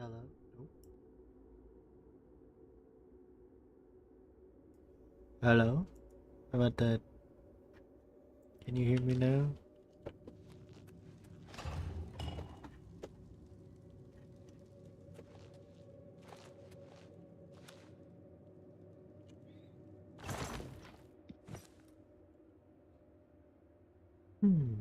Hello. Oh. Hello. How about that? Can you hear me now? Hmm.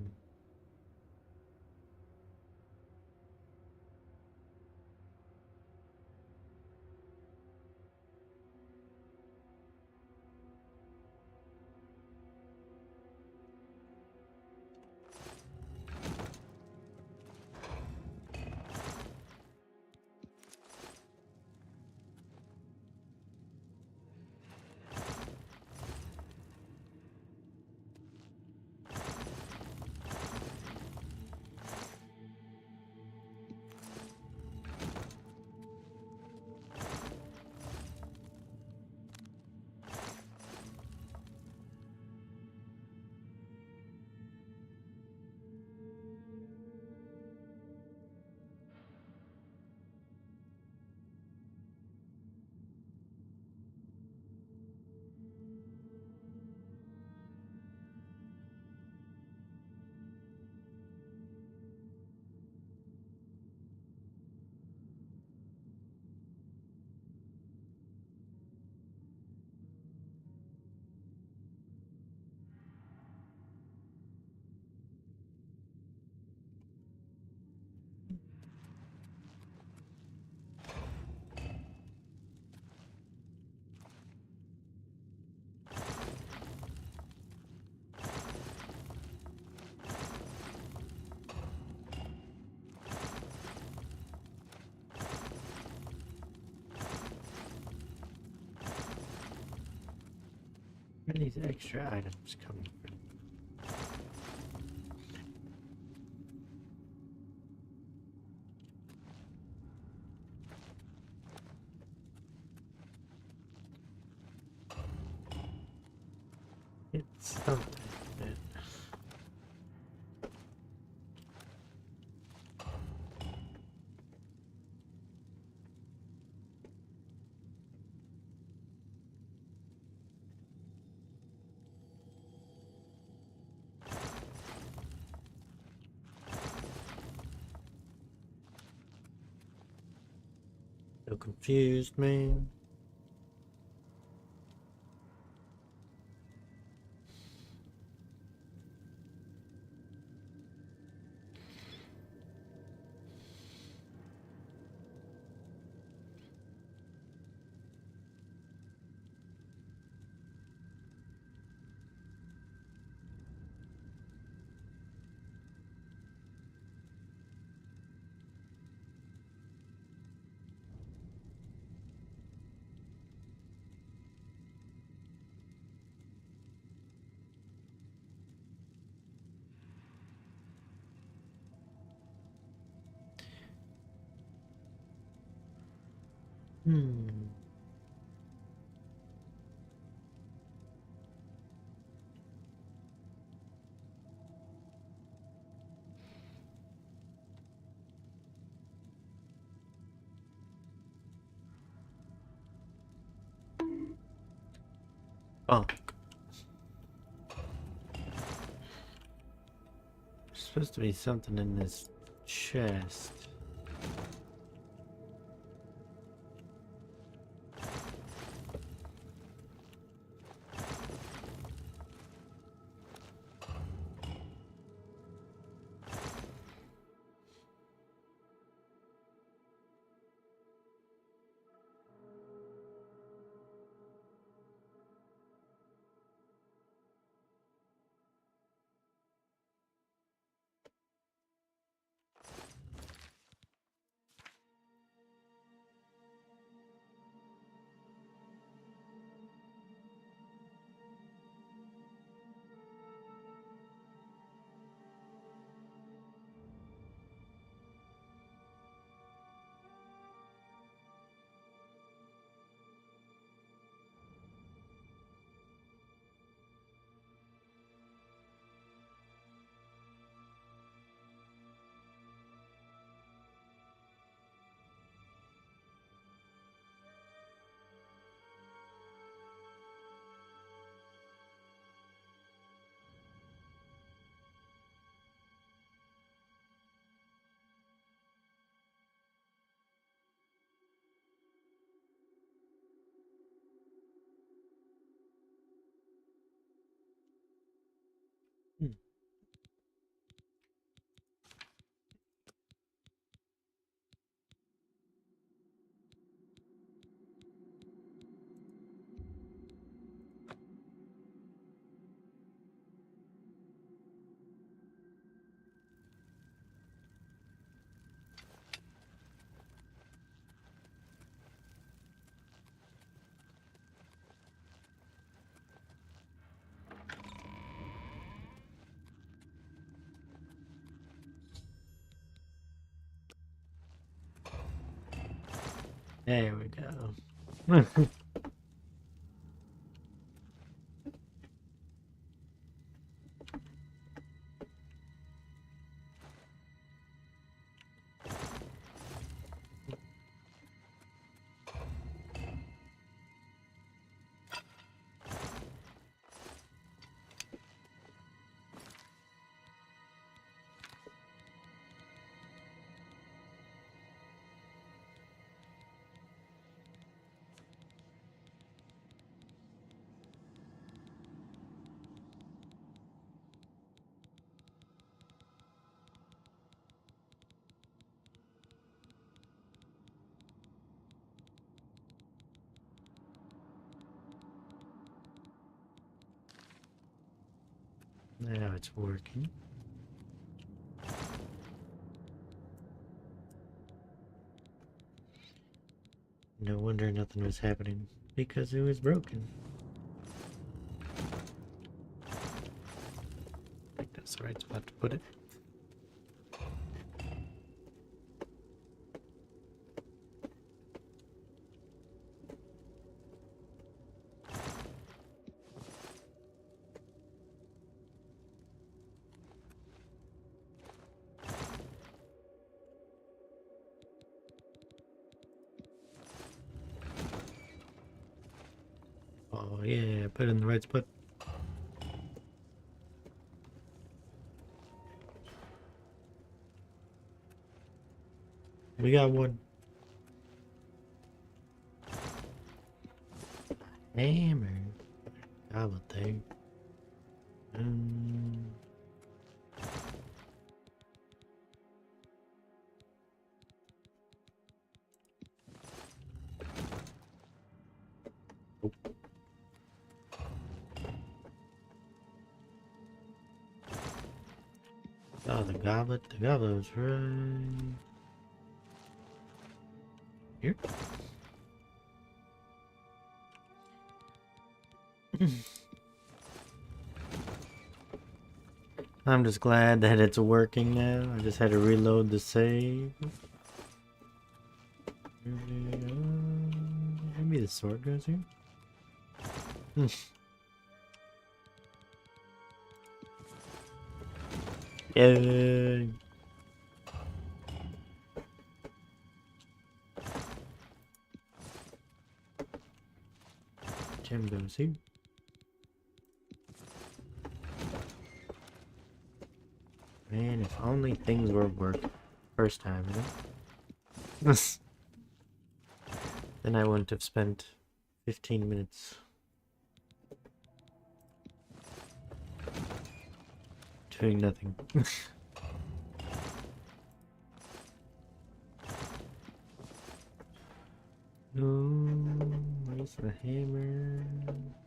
Where are these extra items coming from? It's something that so confused, man. Hmm. Oh, there's supposed to be something in this chest. There we go. Now it's working. No wonder nothing was happening, because it was broken. I think that's the right spot to put it. Oh yeah, put it in the right spot. We got one. Hammer. Goblet thing. Oh. Oh, the goblet. The goblet was right here. I'm just glad that it's working now. I just had to reload the save. Maybe the sword goes here. Yeah. Gem goes here. Man, if only things were working first time, you know? Then I wouldn't have spent 15 minutes doing nothing. No, where's the hammer?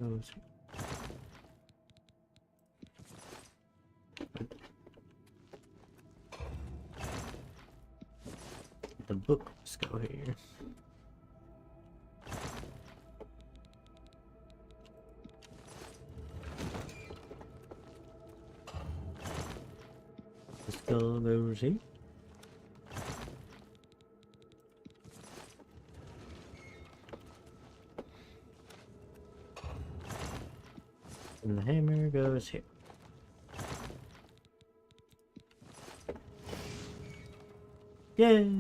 Goes here. The books go here. The skull goes here. And the hammer goes here. Yay!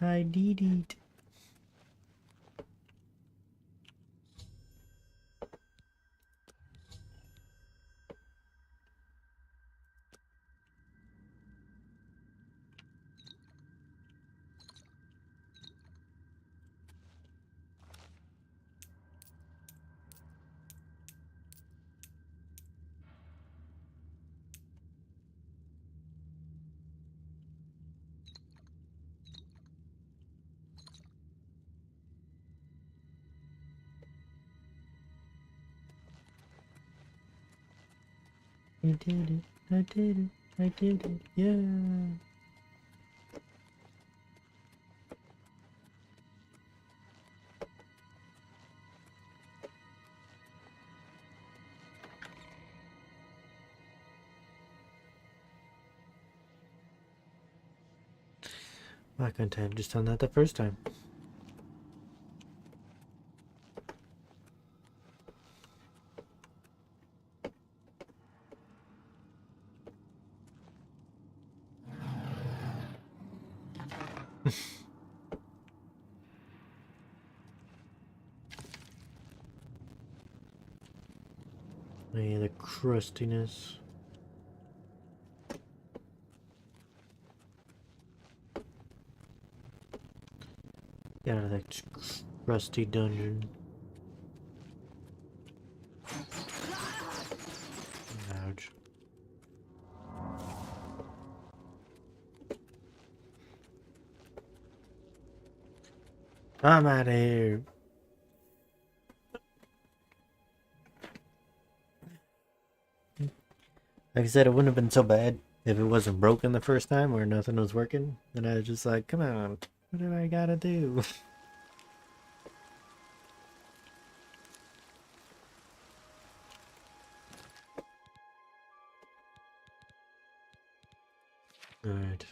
I did it. I did it. I did it. I did it. Yeah. Why couldn't I have just done that the first time? Yeah, the crustiness. Get out of that crusty dungeon. Ouch. I'm out of here. Like I said, it wouldn't have been so bad if it wasn't broken the first time or nothing was working. Then I was just like, come on, what do I gotta do? Alright.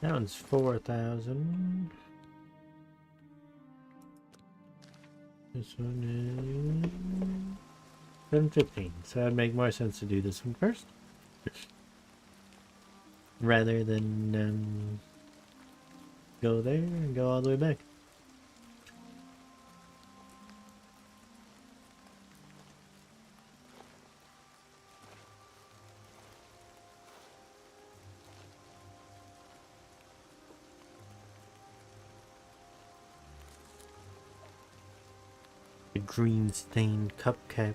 That one's 4,000. This one is 715. So it'd make more sense to do this one first. Rather than go there and go all the way back. The green stained cupcake.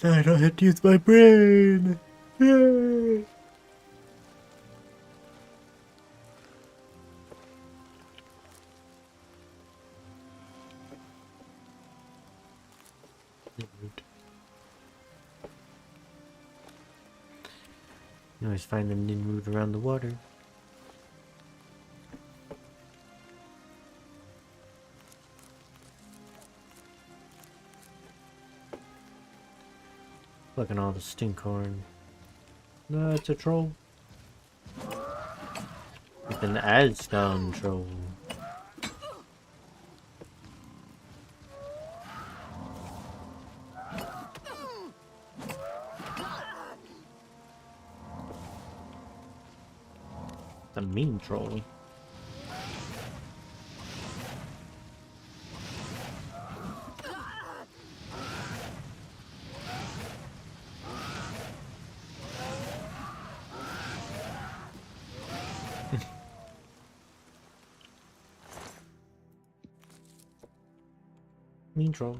I don't have to use my brain. Yay! You always find them Nimrod around the water. Look at all the stinkhorn. No, it's a troll. It's an Ascon troll. It's a mean troll. Mean troll.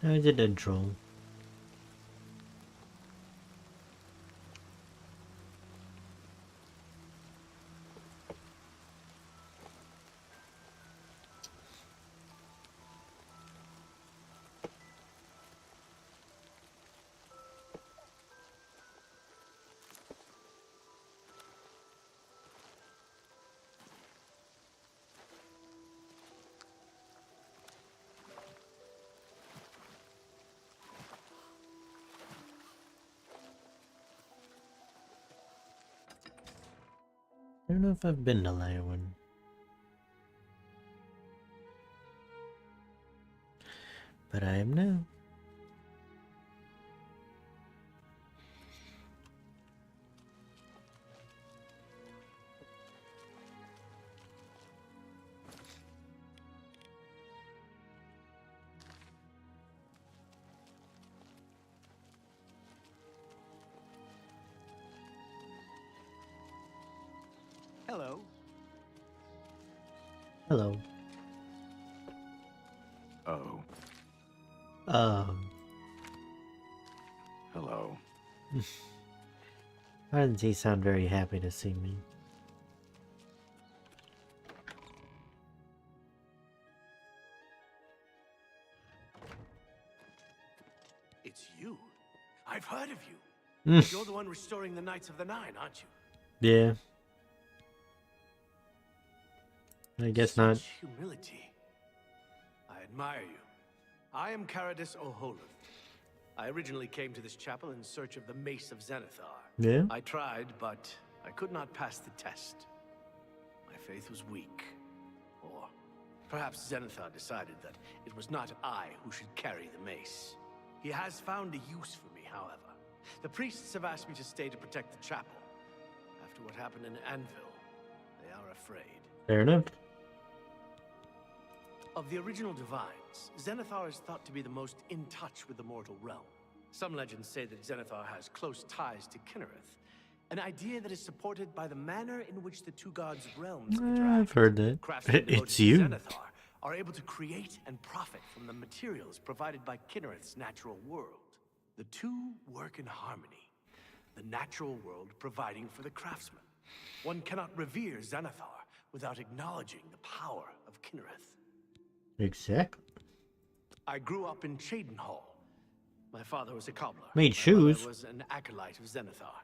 No, he's a dead troll. I don't know if I've been to Liowan. But I am now. Hello. Hello. Oh. Um. Hello. Why doesn't he sound very happy to see me? It's you. I've heard of you. Mm. You're the one restoring the Knights of the Nine, aren't you? Yeah. I guess not. Such humility. I admire you. I am Caradus O'Holith. I originally came to this chapel in search of the Mace of Zenithar. Yeah. I tried, but I could not pass the test. My faith was weak. Or perhaps Zenithar decided that it was not I who should carry the mace. He has found a use for me, however. The priests have asked me to stay to protect the chapel. After what happened in Anvil, they are afraid. Fair enough. Of the original divines, Zenithar is thought to be the most in touch with the mortal realm. Some legends say that Zenithar has close ties to Kinnereth, an idea that is supported by the manner in which the two gods' realms interact. I've heard that. Craftsmen devoted It's to you. Zenithar are able to create and profit from the materials provided by Kinnereth's natural world. The two work in harmony, the natural world providing for the craftsman. One cannot revere Zenithar without acknowledging the power of Kinnereth. Exactly. I grew up in Cheydinhall. My father was a cobbler. Made My shoes. mother was an acolyte of Zenithar.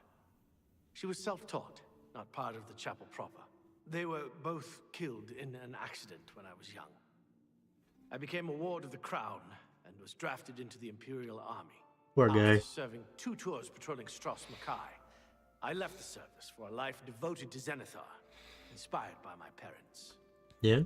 She was self-taught, not part of the chapel proper. They were both killed in an accident when I was young. I became a ward of the crown and was drafted into the Imperial Army. Poor guy. After serving 2 tours patrolling Stros Mackay, I left the service for a life devoted to Zenithar, inspired by my parents. Yeah.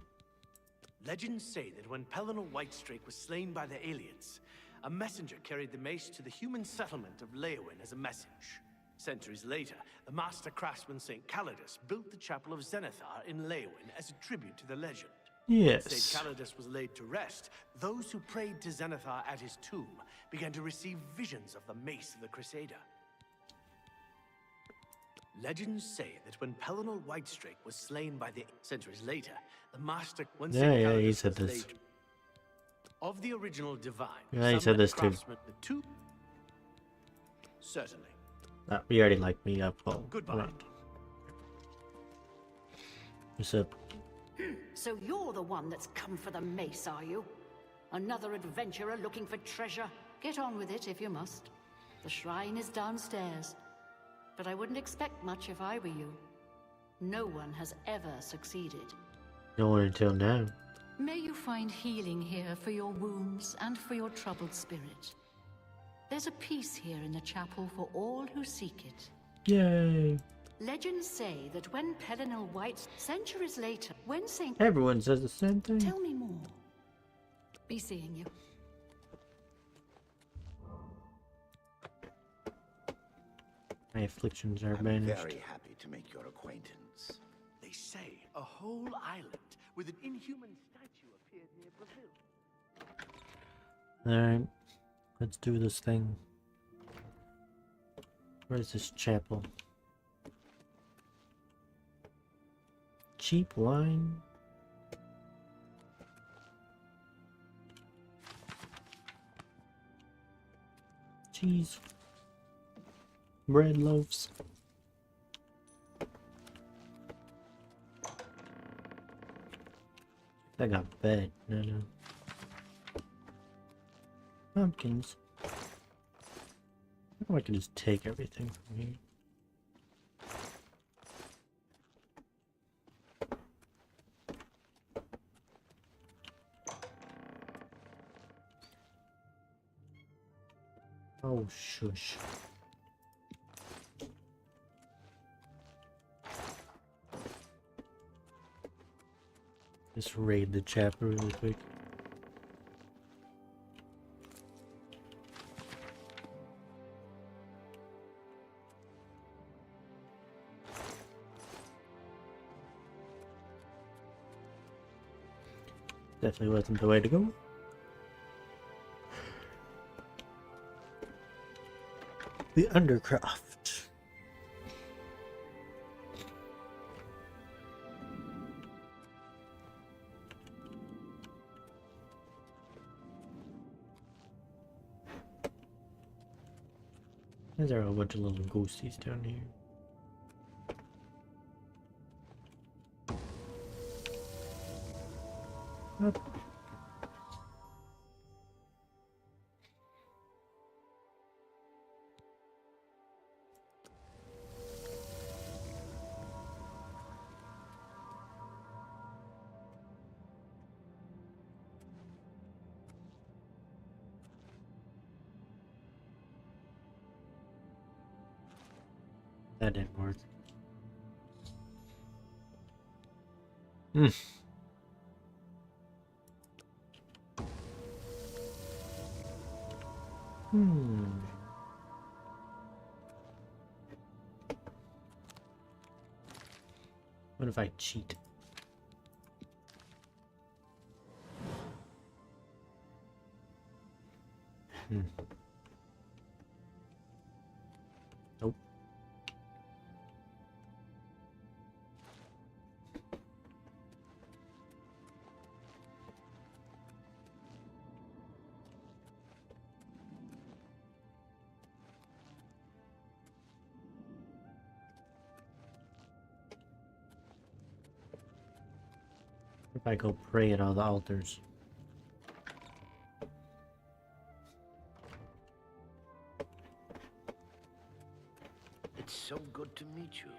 Legends say that when Pelennor Whitestrake was slain by the aliens, a messenger carried the mace to the human settlement of Leowyn as a message. Centuries later, the master craftsman St. Calidus built the Chapel of Zenithar in Leowyn as a tribute to the legend. Yes. St. Calidus was laid to rest. Those who prayed to Zenithar at his tomb began to receive visions of the mace of the Crusader. Legends say that when Pelennor Whitestrake was slain by the centuries later, the master when Yeah, St. yeah, he Calidus said was this. laid of the original divine. Yeah, he some said met this too. craftsmen, the two. Certainly. We already like me up. Oh, Goodbye. right. What's up? So you're the one that's come for the mace, are you? Another adventurer looking for treasure? Get on with it if you must. The shrine is downstairs. But I wouldn't expect much if I were you. No one has ever succeeded. No one until now. May you find healing here for your wounds and for your troubled spirit. There's a peace here in the chapel for all who seek it. Yay. Legends say that when Pelennor White, centuries later, when Saint... Everyone says the same thing. Tell me more. Be seeing you. My afflictions are I'm banished. very happy to make your acquaintance. They say a whole island with an inhuman statue appeared near Brazil. Alright. Let's do this thing. Where's this chapel? Cheap wine. Cheese. Bread loaves. I got bed. No. Pumpkins. I can just take everything from here. Oh, shush. Just raid the chapter really quick. Definitely wasn't the way to go. The Undercroft. There's a whole bunch of little ghosties down here. Oh. That didn't work. Hmm. What if I cheat? Nope. If I go pray at all the altars. It's so good to meet you.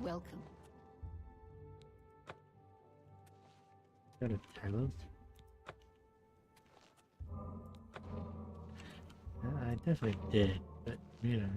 Welcome. Got a talent? I definitely did, but you know.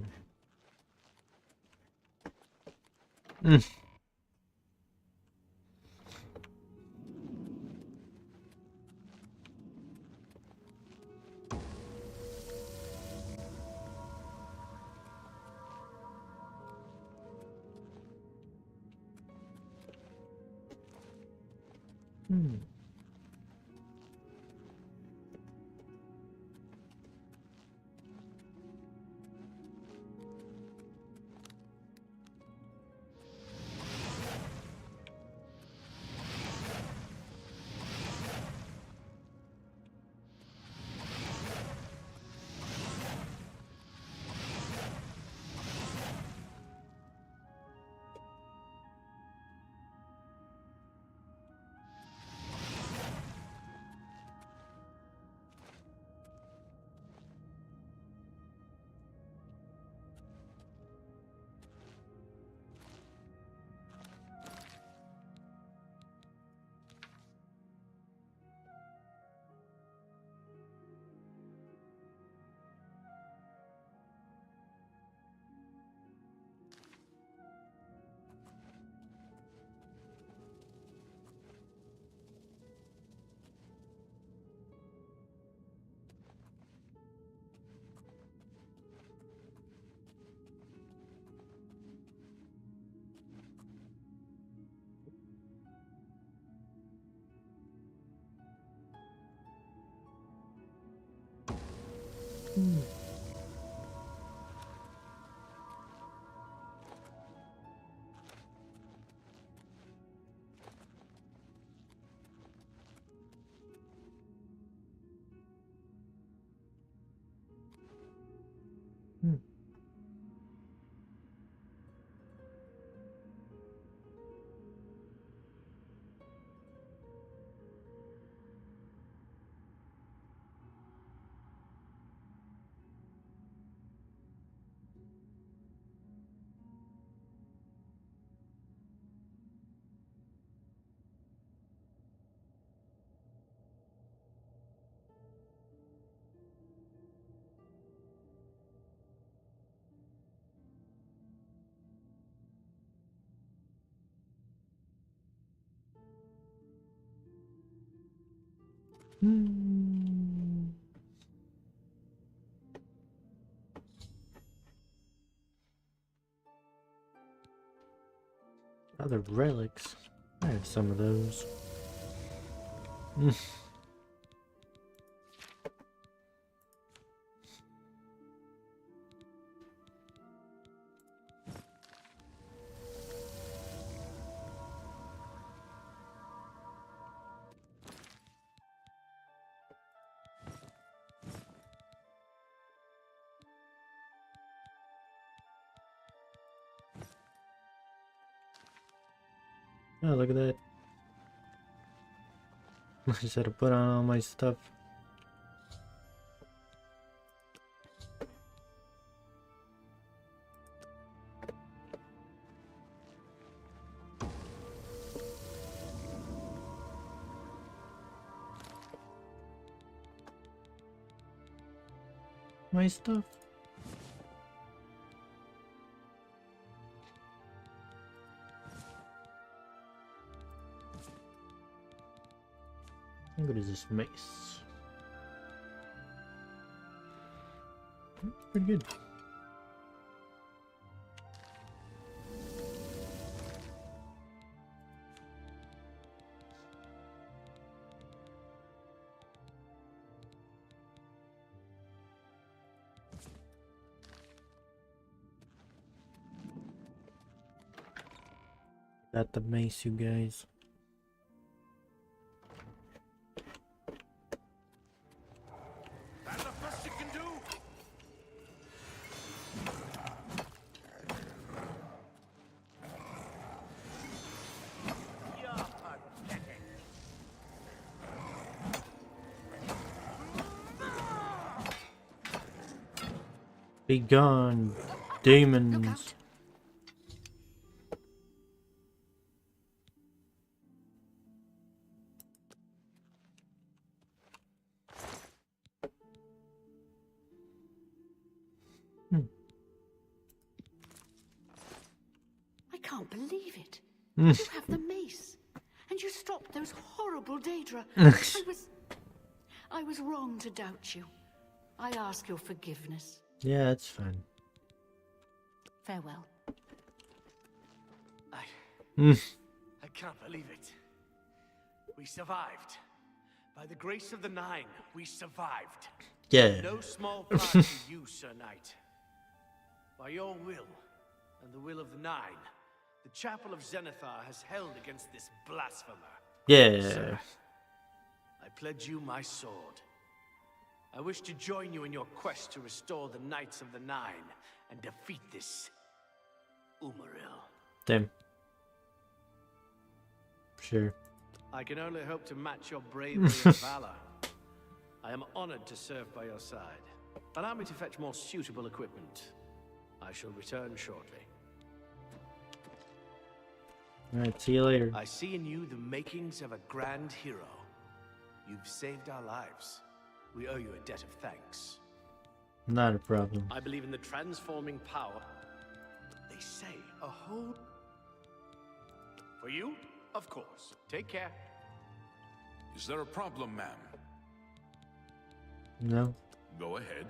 Other relics. I had some of those. Oh, look at that. I just had to put on all my stuff. My stuff. What is this mace? Pretty good. Got the mace, you guys. That the best you can do? You're pathetic. Be gone, Look demons. out. I can't believe it. You have the mace. And you stopped those horrible Daedra. I was wrong to doubt you. I ask your forgiveness. Yeah, it's fine. Farewell. I can't believe it. We survived. By the grace of the Nine, we survived. Yeah. No small prize for you, Sir Knight. By your will, and the will of the Nine, the Chapel of Zenithar has held against this blasphemer. Yeah. Sir, I pledge you my sword. I wish to join you in your quest to restore the Knights of the Nine and defeat this Umaril. Damn. Sure. I can only hope to match your bravery and valor. I am honored to serve by your side. Allow me to fetch more suitable equipment. I shall return shortly. Alright, see you later. I see in you the makings of a grand hero. You've saved our lives. We owe you a debt of thanks. Not a problem. I believe in the transforming power. They say a whole... For you? Of course. Take care. Is there a problem, ma'am? No. Go ahead.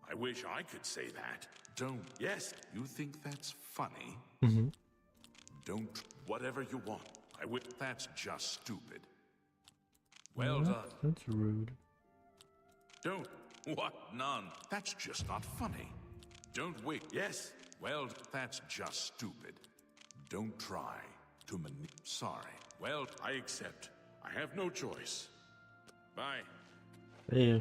I wish I could say that. Don't. Yes, you think that's funny? Mm-hmm. Don't. Whatever you want. That's just stupid. Well done. That's rude. Don't. What? None. That's just not funny. Don't wait. Yes. Well, that's just stupid. Don't try to Sorry. Well, I accept. I have no choice. Bye. Yeah.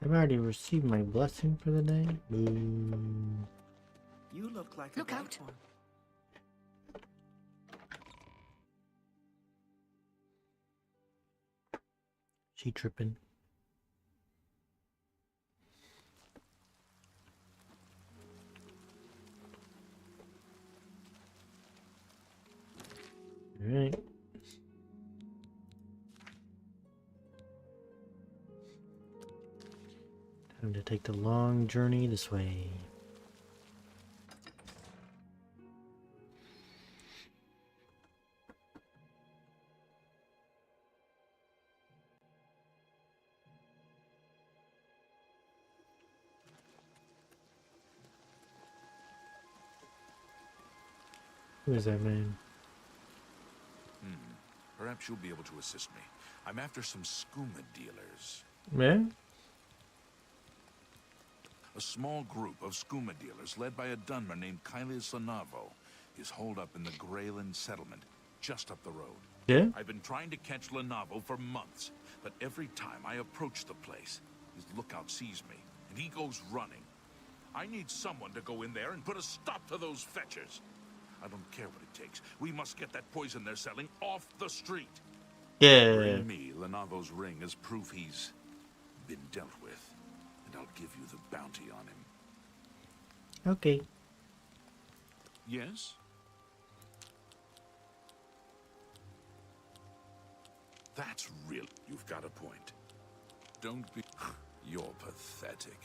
I've already received my blessing for the day. Boo. You look like Look a out. one. She tripping. Alright. Time to take the long journey this way. Who is that man? Perhaps you'll be able to assist me. I'm after some skooma dealers. Yeah? A small group of skooma dealers led by a Dunmer named Kailis Lanavo is holed up in the Greyland settlement, just up the road. Yeah? I've been trying to catch Lanavo for months, but every time I approach the place, his lookout sees me, and he goes running. I need someone to go in there and put a stop to those fetchers. I don't care what it takes. We must get that poison they're selling off the street. Yeah. Bring me Lanavo's ring as proof he's been dealt with, and I'll give you the bounty on him. Okay. Yes? That's real. You've got a point. Don't be... You're pathetic.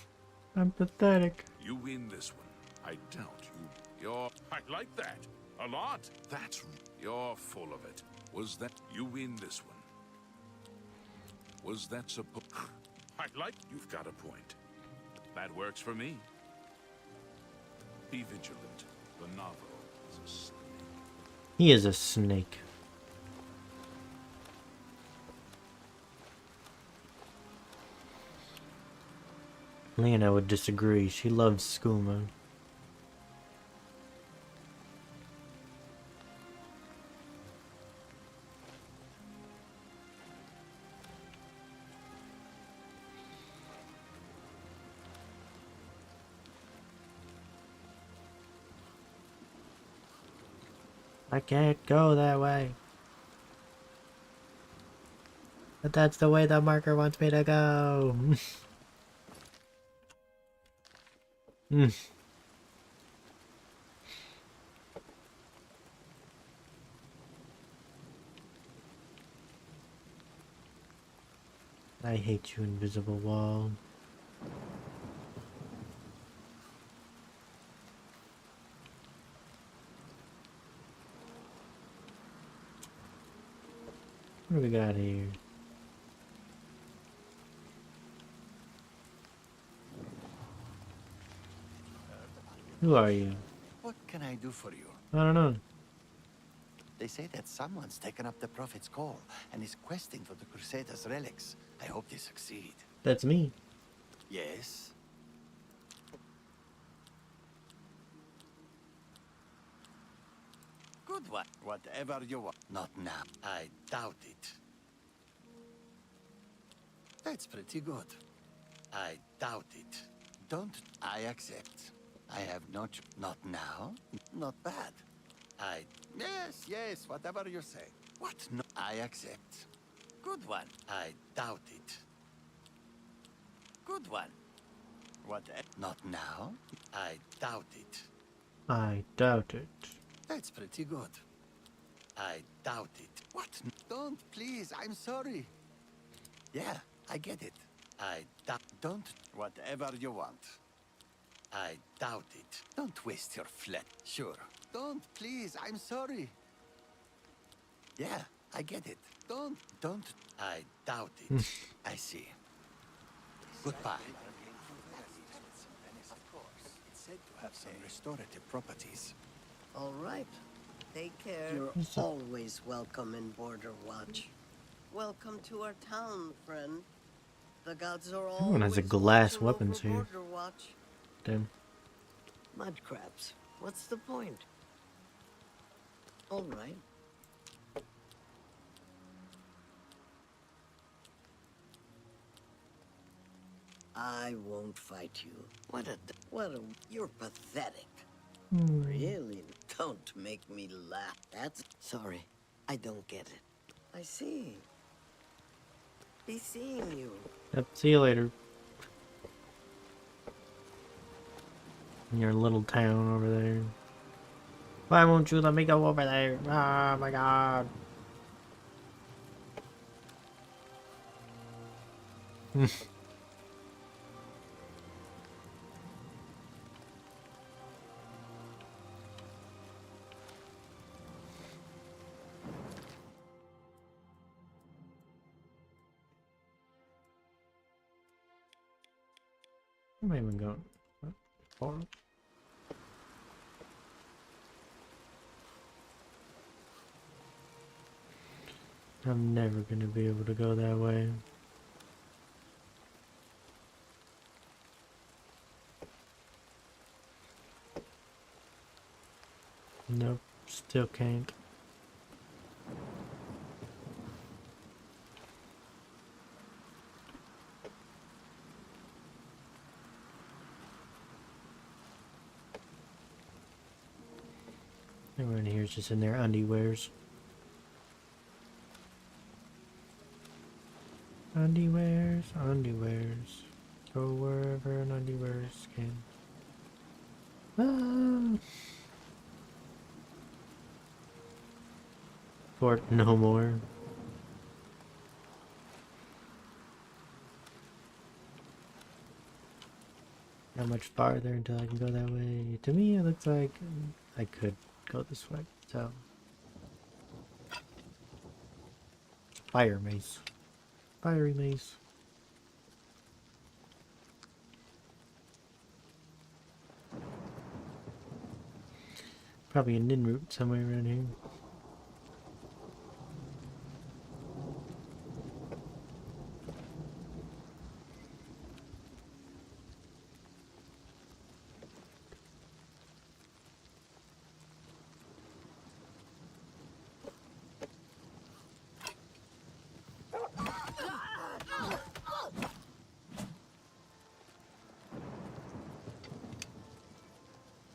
I'm pathetic. You win this one. I doubt you. You're... I like that. A lot. That's... You're full of it. Was that... You win this one. Was that supposed... I like... You've got a point. That works for me. Be vigilant. The novel is a snake. He is a snake. Lena would disagree. She loves skooma. I can't go that way. But that's the way the marker wants me to go. I hate you, invisible wall. What do we got here? Who are you? What can I do for you? I don't know. They say that someone's taken up the Prophet's call and is questing for the Crusaders' relics. I hope they succeed. That's me. Yes? Good one. Whatever you want. Not now. I doubt it. That's pretty good. I doubt it. Don't. I accept. I have not now. Not bad. Yes, whatever you say. What? No. I accept. Good one. I doubt it. Good one. What? Not now. I doubt it. I doubt it. That's pretty good. I doubt it. What? Don't, please. I'm sorry. Yeah, I get it. Don't. Whatever you want. I doubt it. Don't waste your flesh. Sure. Don't, please. I'm sorry. Yeah, I get it. Don't. I doubt it. I see. Goodbye. Of course. It's said to have some restorative properties. All right. Take care. You're always welcome in Border Watch. Welcome to our town, friend. The gods are all. Everyone has a glass weapons here. Border Watch. Damn. Mud crabs. What's the point? All right. I won't fight you. You're pathetic. Really? Don't make me laugh. Sorry, I don't get it. I see. Be seeing you. Yep, see you later. In your little town over there. Why won't you let me go over there? Oh my god. Where am I even going? What? Forward? I'm never gonna be able to go that way. Nope, still can't. Everyone here is just in their undiwears. Undiwears. Go wherever an undiwears can. Ah. Fort no more. Not much farther until I can go that way. To me, it looks like I could go this way. So, fire mace, fiery mace. Probably a nin route somewhere around here.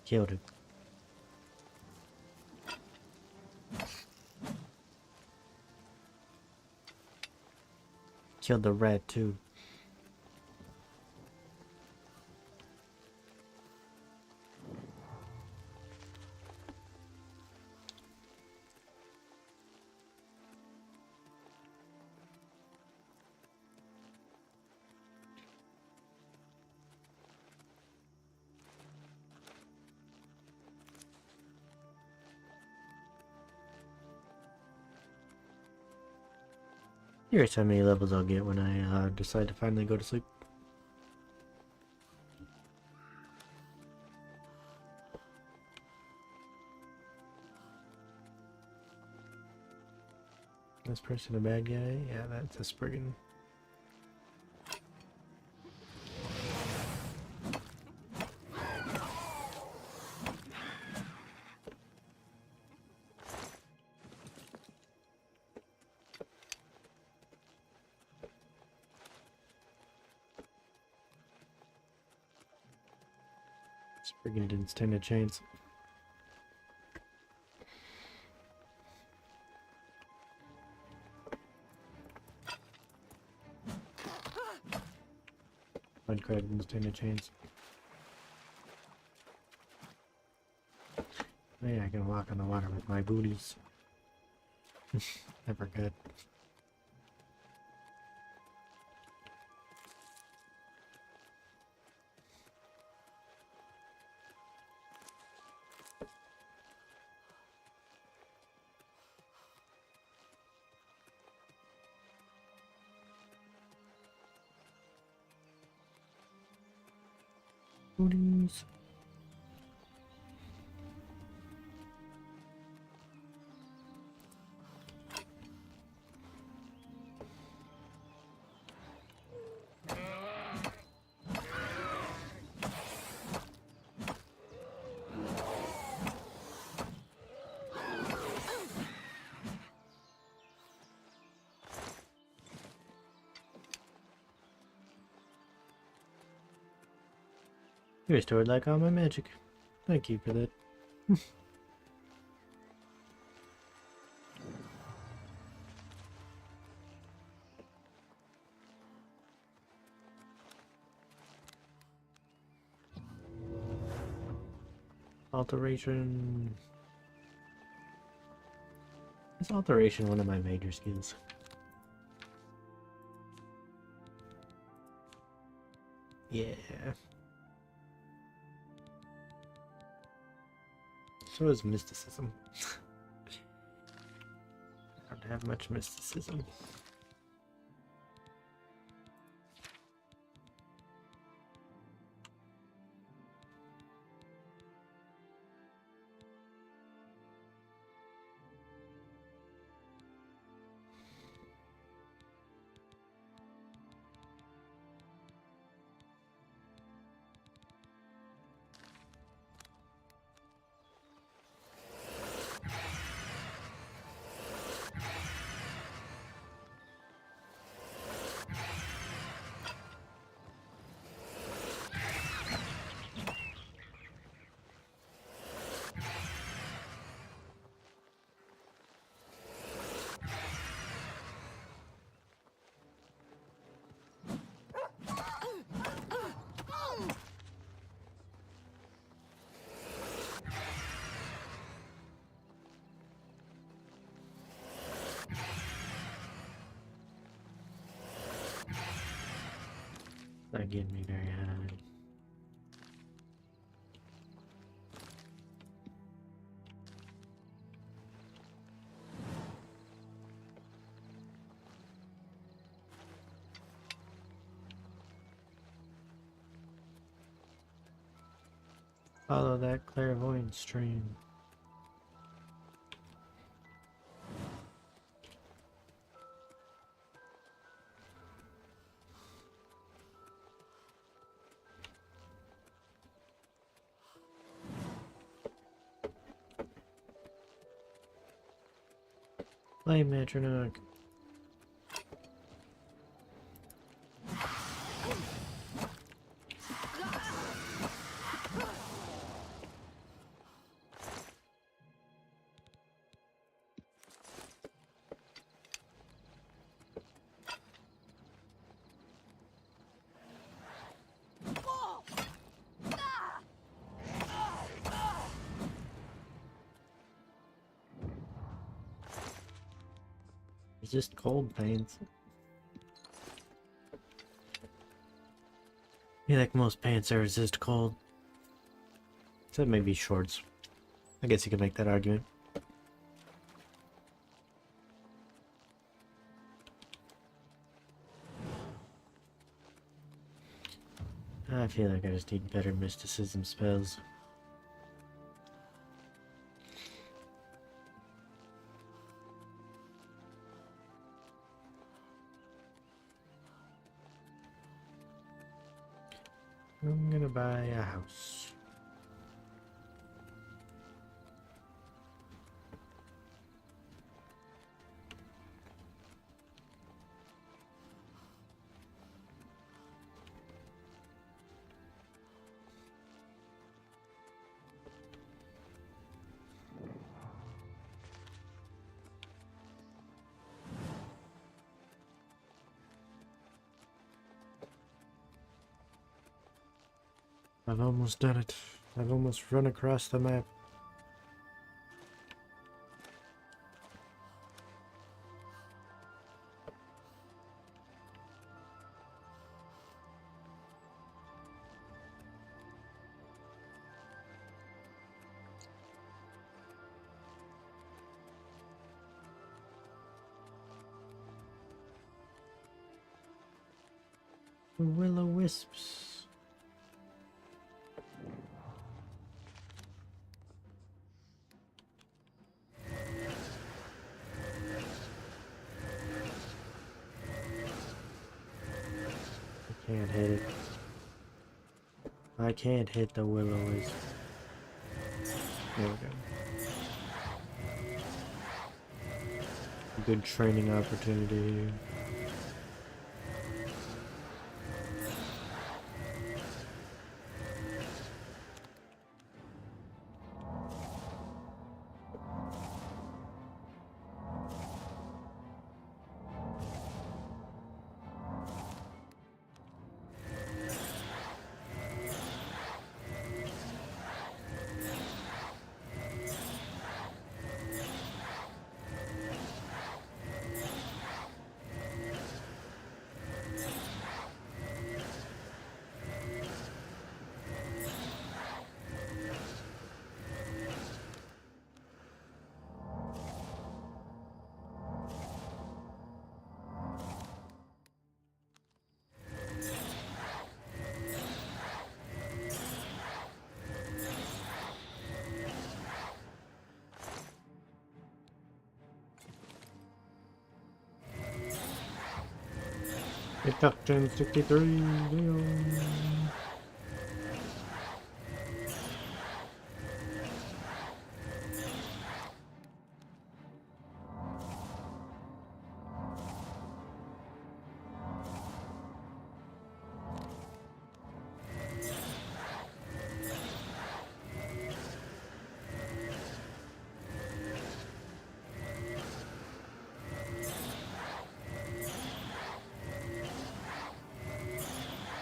Killed it. Killed the rat too. Here's how many levels I'll get when I decide to finally go to sleep. This person a bad guy? Yeah, that's a Spriggan. Spriggan didn't stand a chance. Mudcrab didn't stand a chance. Oh yeah, I can walk on the water with my booties. Never good. Booties. You restored like all my magic. Thank you for that. Alteration. Is alteration one of my major skills? Yeah. So is mysticism. I don't have much mysticism. Not getting me very high. Follow that clairvoyant stream. Play metronome. It's just cold paints. I feel like most paints are resist cold. Except maybe shorts. I guess you could make that argument. I feel like I just need better mysticism spells. I'm gonna buy a house. I've almost done it. I've almost run across the map. The will-o-wisps. Can't hit it. I can't hit the will-o-wisp. There we go. Good training opportunity here. It took 1063.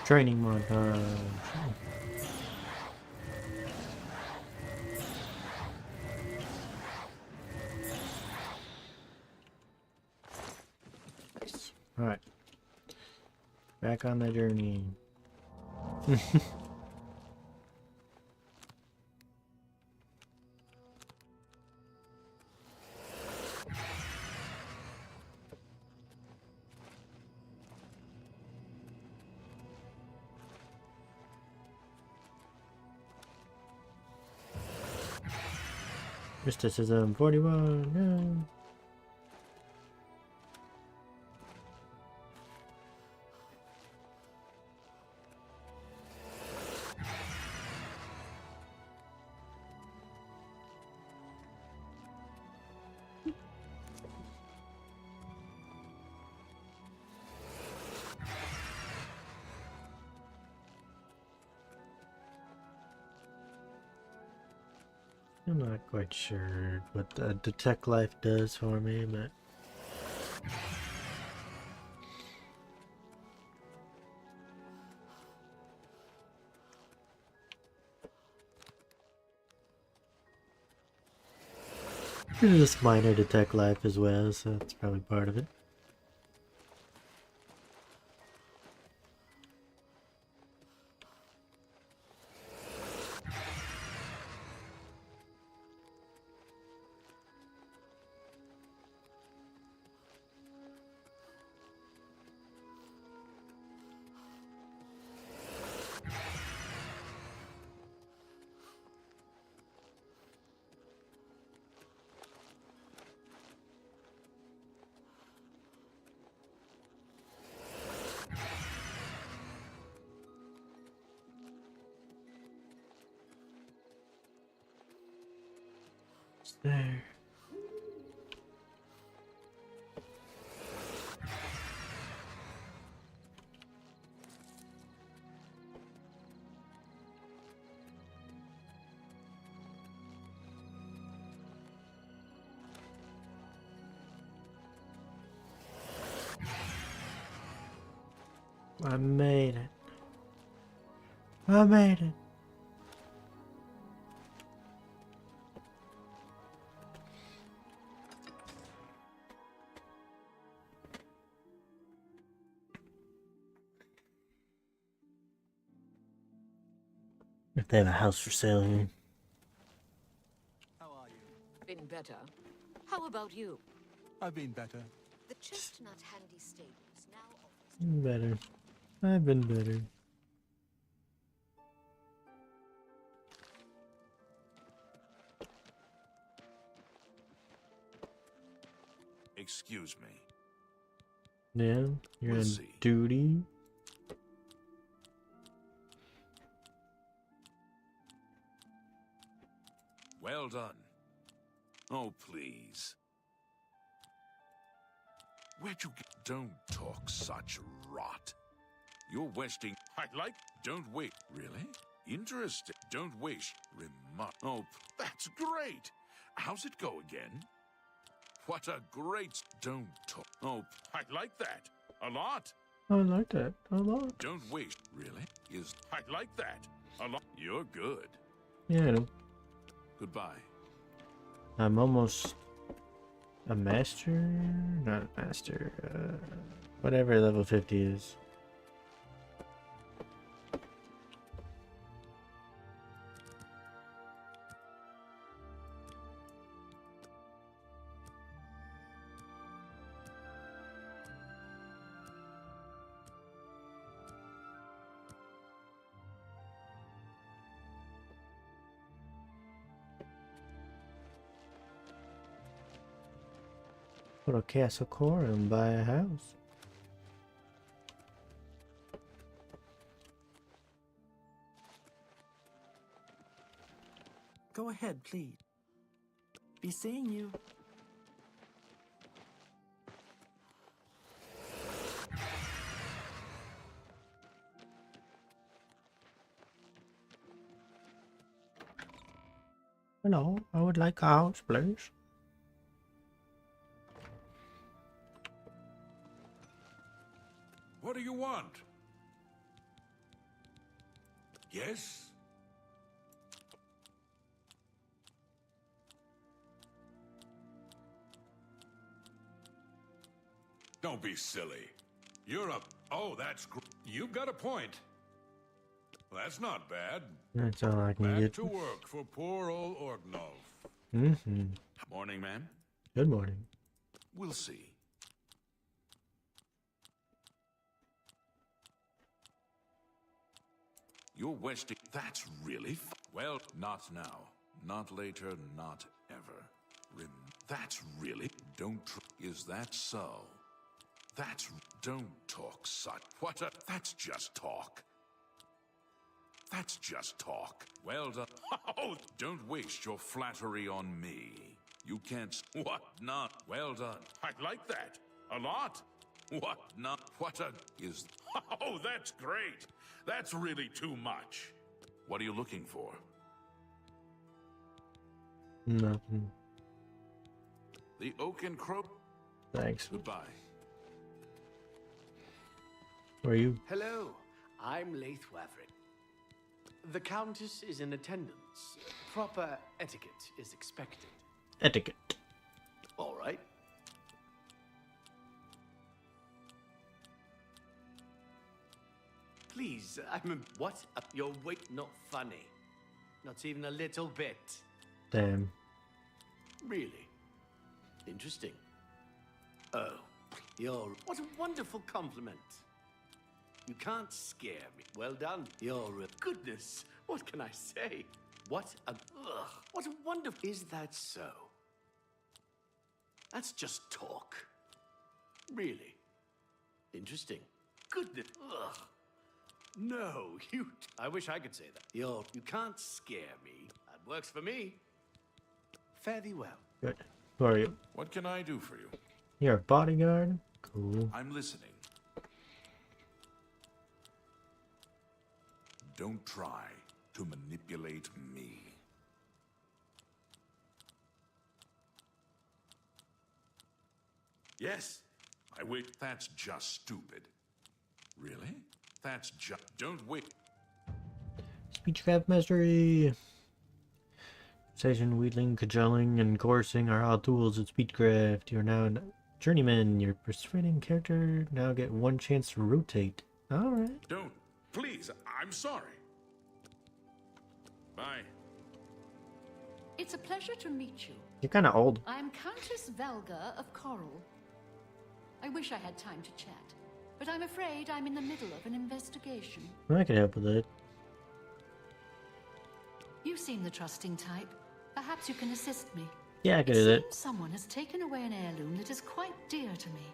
Training montage. Nice. Alright. Back on the journey. Mysticism 41. No. I'm not quite sure what the detect life does for me, but it's just minor detect life as well, so that's probably part of it. There. I made it. I made it. If they have a house for sale here. How are you? Been better. How about you? I've been better. The Chestnut Handy Stables now offers... Better. I've been better. Excuse me. Yeah, you're We'll on see. duty. Well done. Oh, please. Where'd you get? Don't talk such rot. You're wasting. I like. Don't wait. Really? Interesting. Don't waste. Oh, that's great. How's it go again? What a great. Don't talk. Oh, I like that. A lot. I like that a lot. Don't waste. Really? I like that. A lot. You're good. Yeah, I know. Goodbye. I'm almost a master? Not a master. Whatever level 50 is. Go to Castle Core and buy a house. Go ahead, please. Be seeing you. Hello, I would like a house, please. What do you want? Yes? Don't be silly. You're a... Oh, that's... You've got a point. That's not bad. That's all I can Back get. to work for poor old Orgnov. Mm-hmm. Morning, man. Good morning. We'll see. You're wasting... That's really... Well, not now. Not later, not ever. That's really... Don't... Is that so? That's... Don't talk such... What a... That's just talk. That's just talk. Well done. Oh, don't waste your flattery on me. You can't... What? Not... Well done. I like that. A lot. What? Not... What a... Is... Oh, that's great. That's really too much. What are you looking for? Nothing. The Oak and Crow... Thanks. Goodbye. Who are you? Hello, I'm Laith Waverick. The Countess is in attendance. Proper etiquette is expected. Etiquette. All right. Please, what? You're not funny. Not even a little bit. Damn. Really? Interesting. Oh, what a wonderful compliment. You can't scare me. Well done. Goodness. What can I say? What a wonderful... Is that so? That's just talk. Really? Interesting. Goodness. No, I wish I could say that. You can't scare me. That works for me. Fare thee well. Good. Who are you? What can I do for you? You're a bodyguard? Cool. I'm listening. Don't try to manipulate me. Yes, I wait. That's just stupid. Really? That's just... Don't wait. Speechcraft mastery. Station, wheedling, cajoling, and coursing are all tools of speechcraft. You're now a journeyman. Your persuading character now get one chance to rotate. Alright. Don't. Please, I'm sorry. Bye. It's a pleasure to meet you. You're kind of old. I am Countess Valga of Coral. I wish I had time to chat, but I'm afraid I'm in the middle of an investigation. I can help with it. You seem the trusting type. Perhaps you can assist me. Yeah, I can It do that. seems someone has taken away an heirloom that is quite dear to me.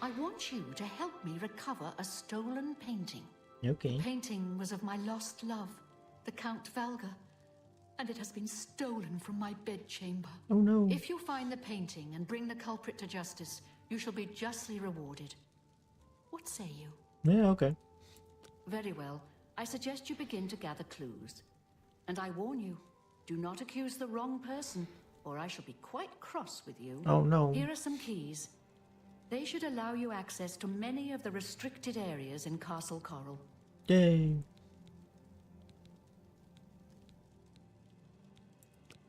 I want you to help me recover a stolen painting. Okay. The painting was of my lost love, the Count Valga, and it has been stolen from my bedchamber. Oh no. If you find the painting and bring the culprit to justice, you shall be justly rewarded. What say you? Yeah, okay. Very well. I suggest you begin to gather clues. And I warn you, do not accuse the wrong person, or I shall be quite cross with you. Oh no. Here are some keys. They should allow you access to many of the restricted areas in Castle Coral. Yay.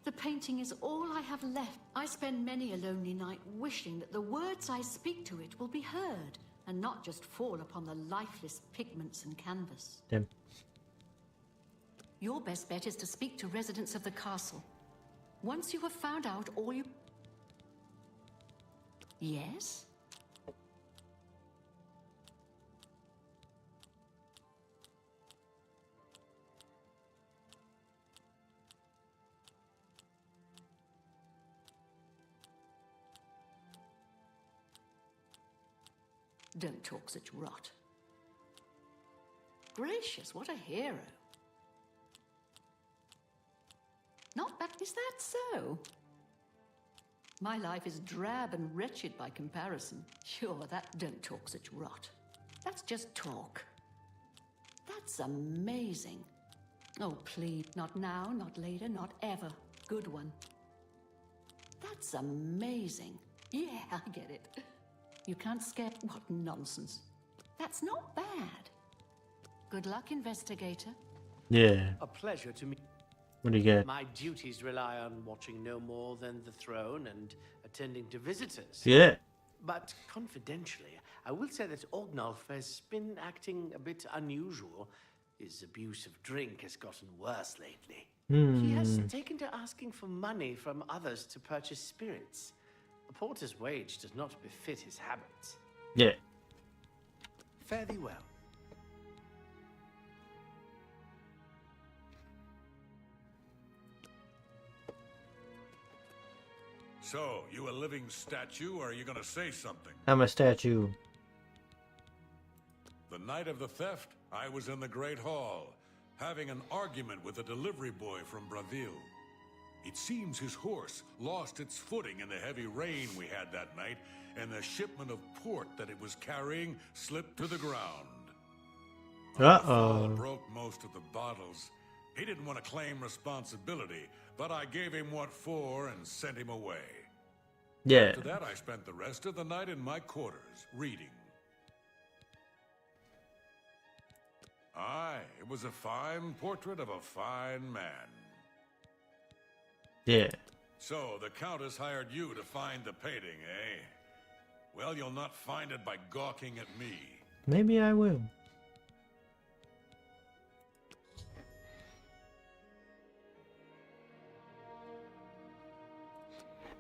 The painting is all I have left. I spend many a lonely night wishing that the words I speak to it will be heard, and not just fall upon the lifeless pigments and canvas. Damn. Your best bet is to speak to residents of the castle. Once you have found out all you... Yes? Don't talk such rot. Gracious, what a hero. Not bad, is that so? My life is drab and wretched by comparison. Sure, that don't talk such rot. That's just talk. That's amazing. Oh, please, not now, not later, not ever. Good one. That's amazing. Yeah, I get it. You can't scare... What nonsense. That's not bad. Good luck, investigator. Yeah. A pleasure to meet. What do you get? My duties rely on watching no more than the throne and attending to visitors. Yeah. But confidentially, I will say that Orgnolf has been acting a bit unusual. His abuse of drink has gotten worse lately. Hmm. He has taken to asking for money from others to purchase spirits. A porter's wage does not befit his habits. Yeah. Fare thee well. So, you a living statue, or are you gonna say something? I'm a statue. The night of the theft, I was in the Great Hall, having an argument with a delivery boy from Braville. It seems his horse lost its footing in the heavy rain we had that night, and the shipment of port that it was carrying slipped to the ground. The fowl broke most of the bottles. He didn't want to claim responsibility, but I gave him what for and sent him away. Yeah. After that, I spent the rest of the night in my quarters, reading. Aye, it was a fine portrait of a fine man. Yeah. So, the Countess hired you to find the painting, eh? Well, you'll not find it by gawking at me. Maybe I will.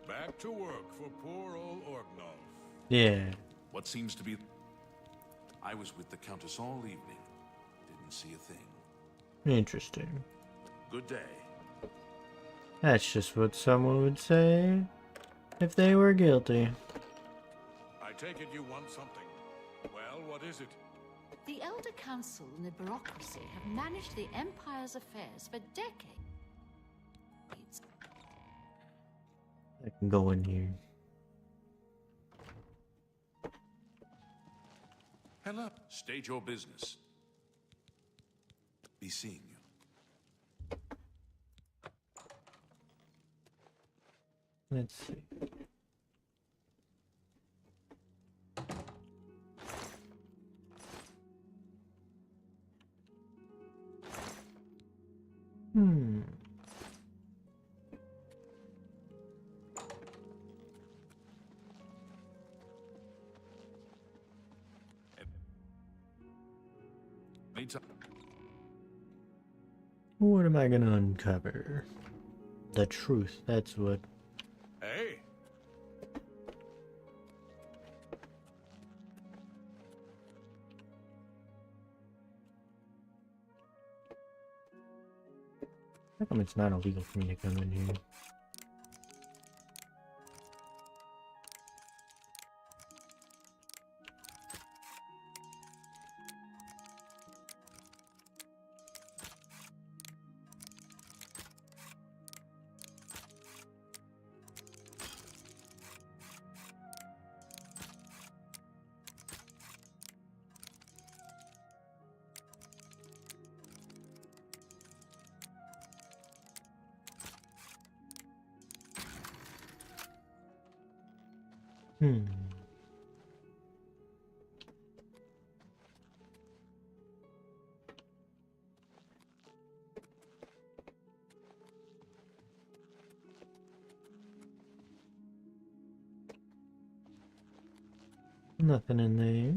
Back to work for poor old Orgnolf. Yeah. What seems to be... I was with the Countess all evening. Didn't see a thing. Interesting. Good day. That's just what someone would say if they were guilty. I take it you want something. Well, what is it? The Elder Council and the bureaucracy have managed the Empire's affairs for decades. I can go in here. Hello. State your business. Be seeing you. Let's see. What am I gonna uncover? The truth, that's what. Hey! How come it's not illegal for me to come in here? Nothing in there.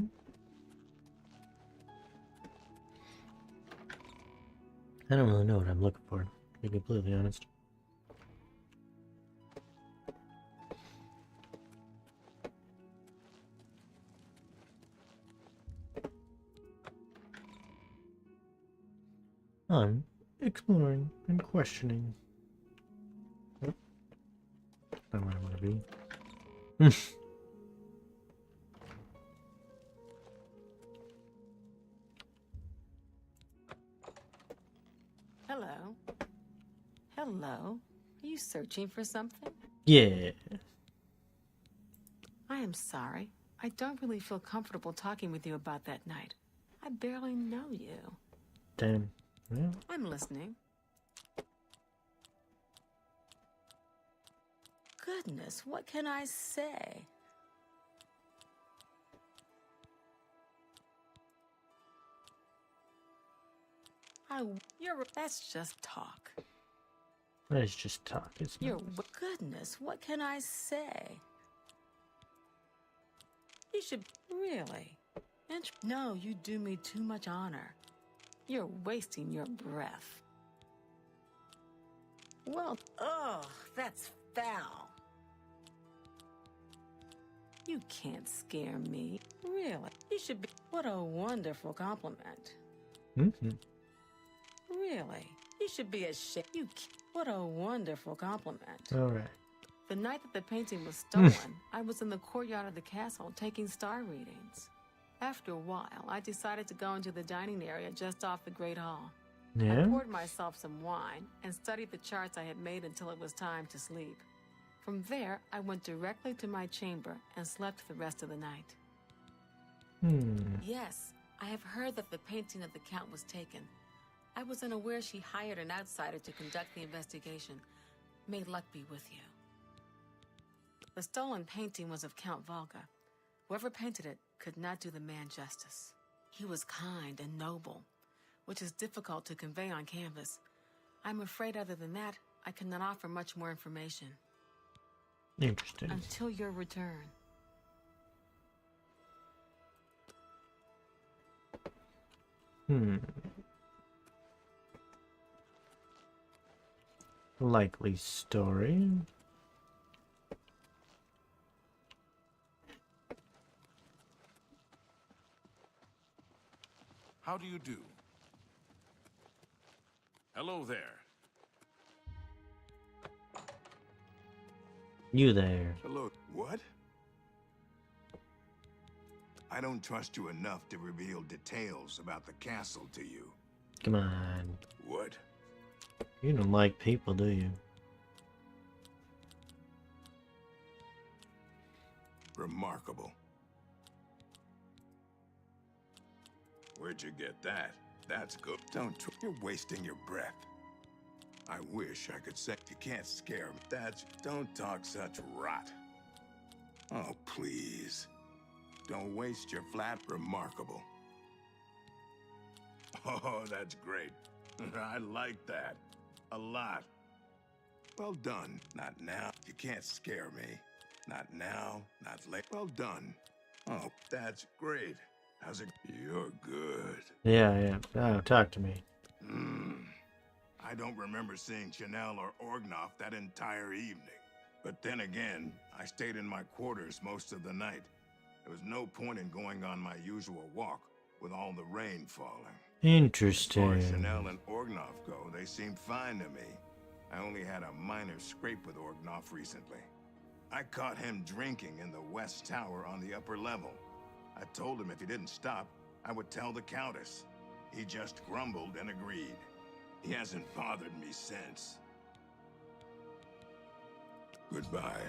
I don't really know what I'm looking for, to be completely honest. I'm exploring and questioning. Oh, not where I want to be. Hello. Hello. Are you searching for something? Yeah. I am sorry. I don't really feel comfortable talking with you about that night. I barely know you. Damn. Well, I'm listening. Goodness, what can I say? That's just talk. that is just talk, isn't it? Goodness, what can I say? You should really. No, you do me too much honor. You're wasting your breath. Well, that's foul. You can't scare me. Really? You should be. What a wonderful compliment. Mm-hmm. Really? You should be ashamed. What a wonderful compliment. All right. The night that the painting was stolen, I was in the courtyard of the castle taking star readings. After a while, I decided to go into the dining area just off the Great Hall. Yeah. I poured myself some wine and studied the charts I had made until it was time to sleep. From there, I went directly to my chamber and slept the rest of the night. Yes, I have heard that the painting of the Count was taken. I was unaware she hired an outsider to conduct the investigation. May luck be with you. The stolen painting was of Count Volga. Whoever painted it could not do the man justice. He was kind and noble, which is difficult to convey on canvas. I'm afraid other than that, I cannot offer much more information. Interesting. Until your return. Likely story. How do you do? Hello there. You there. Hello. What? I don't trust you enough to reveal details about the castle to you. Come on. What? You don't like people, do you? Remarkable. Where'd you get that? That's good. You're wasting your breath. I wish I could say you can't scare me. Don't talk such rot. Oh, please. Don't waste your flat. Remarkable. Oh, that's great. I like that. A lot. Well done. Not now. You can't scare me. Not now, not late. Well done. Oh, that's great. How's it? You're good. Yeah. Oh, talk to me. I don't remember seeing Chanel or Orgnoff that entire evening. But then again, I stayed in my quarters most of the night. There was no point in going on my usual walk with all the rain falling. Interesting. As far as Chanel and Orgnoff go, they seemed fine to me. I only had a minor scrape with Orgnoff recently. I caught him drinking in the West Tower on the upper level. I told him if he didn't stop, I would tell the Countess. He just grumbled and agreed. He hasn't bothered me since. Goodbye.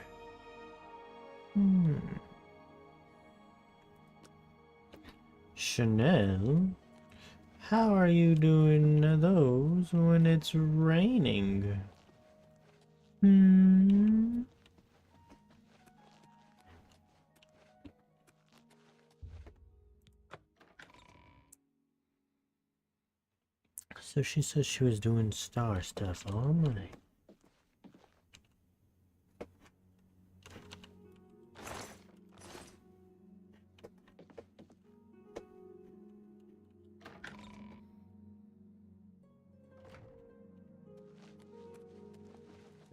Chanel? How are you doing those when it's raining? So she says she was doing star stuff all night.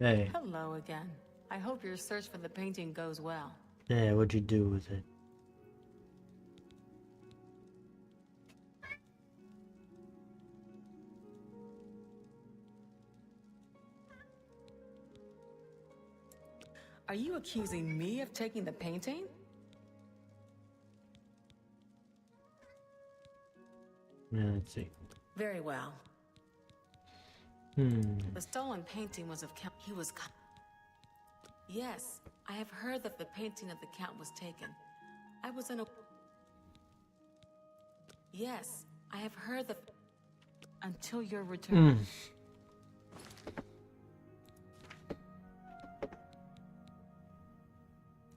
Hey. Hello again. I hope your search for the painting goes well. Yeah, what'd you do with it? Are you accusing me of taking the painting? Yeah, let's see. Very well. The stolen painting was of Count. He was. Yes, I have heard that the painting of the Count was taken. I was in a. Yes, I have heard that. Until your return.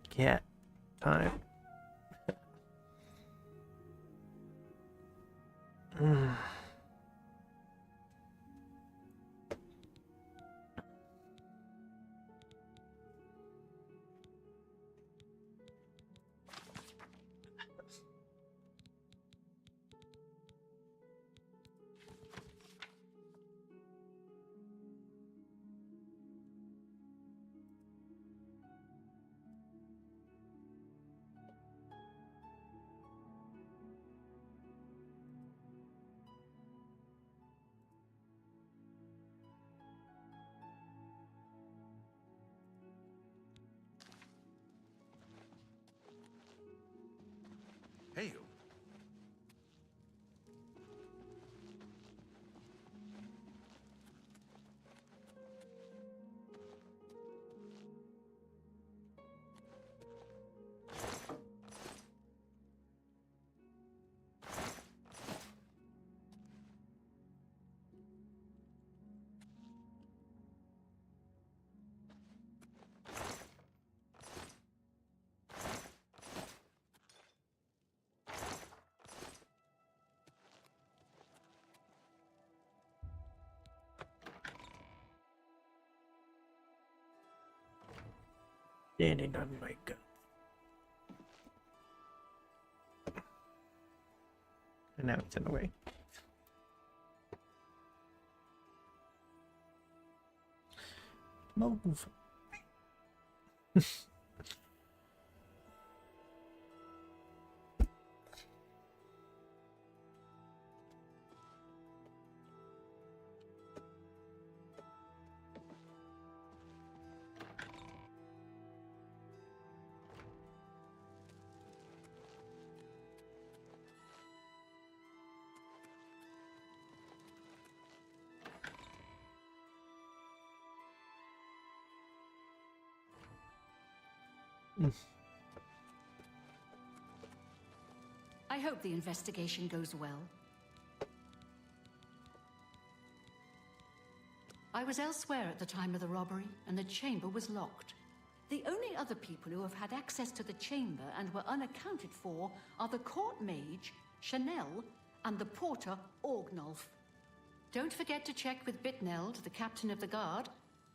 Cat time. Standing on my gun. And now it's in the way. Move. I hope the investigation goes well. I was elsewhere at the time of the robbery, and the chamber was locked. The only other people who have had access to the chamber and were unaccounted for are the court mage, Chanel, and the porter, Orgnolf. Don't forget to check with Bitneld, the captain of the guard,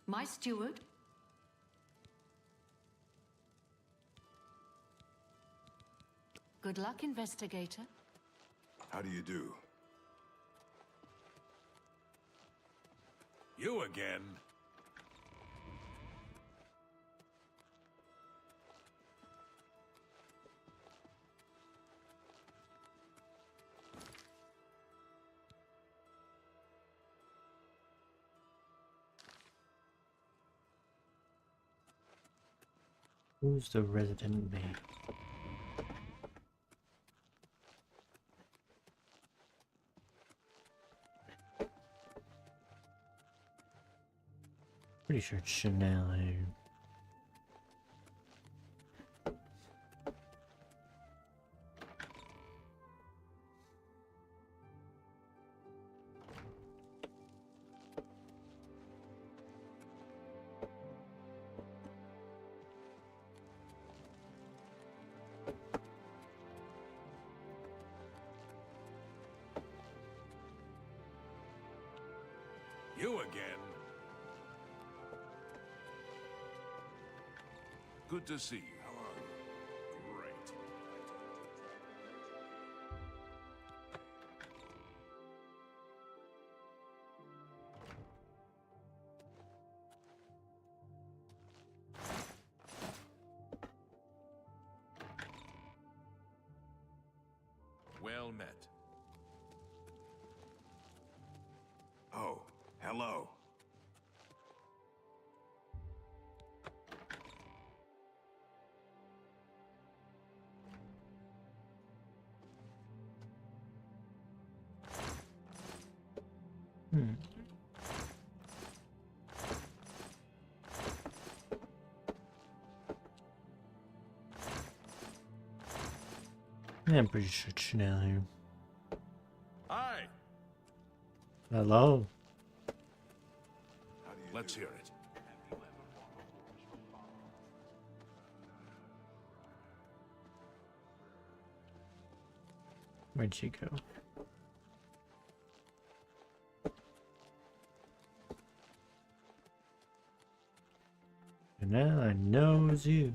my steward. Good luck, investigator. How do you do? You again? Who's the resident maid? Pretty sure it's Chanel here. You again? Good to see you. How are you? Great. Well met. Oh, hello. Yeah, I'm pretty sure it's Chanel here. Hi. Hello. Let's hear it. Where'd she go? And now I know it's you.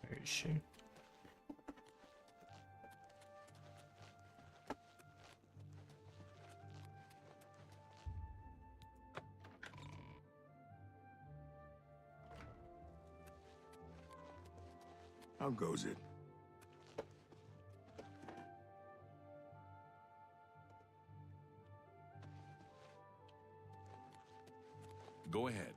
Where is she? How goes it? Go ahead.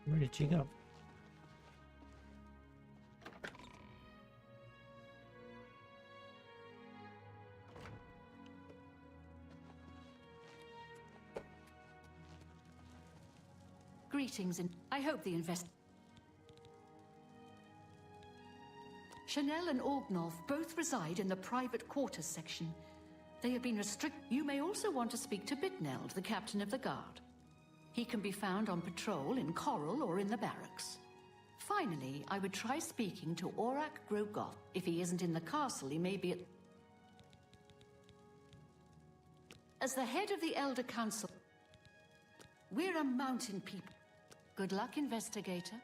Where did she go? Greetings, and I hope the Chanel and Orgnolf both reside in the private quarters section. They have been restricted. You may also want to speak to Bitneld, the captain of the guard. He can be found on patrol in Coral or in the barracks. Finally, I would try speaking to Aurak Grogoth. If he isn't in the castle, he may be at... As the head of the Elder Council, we're a mountain people. Good luck, investigator.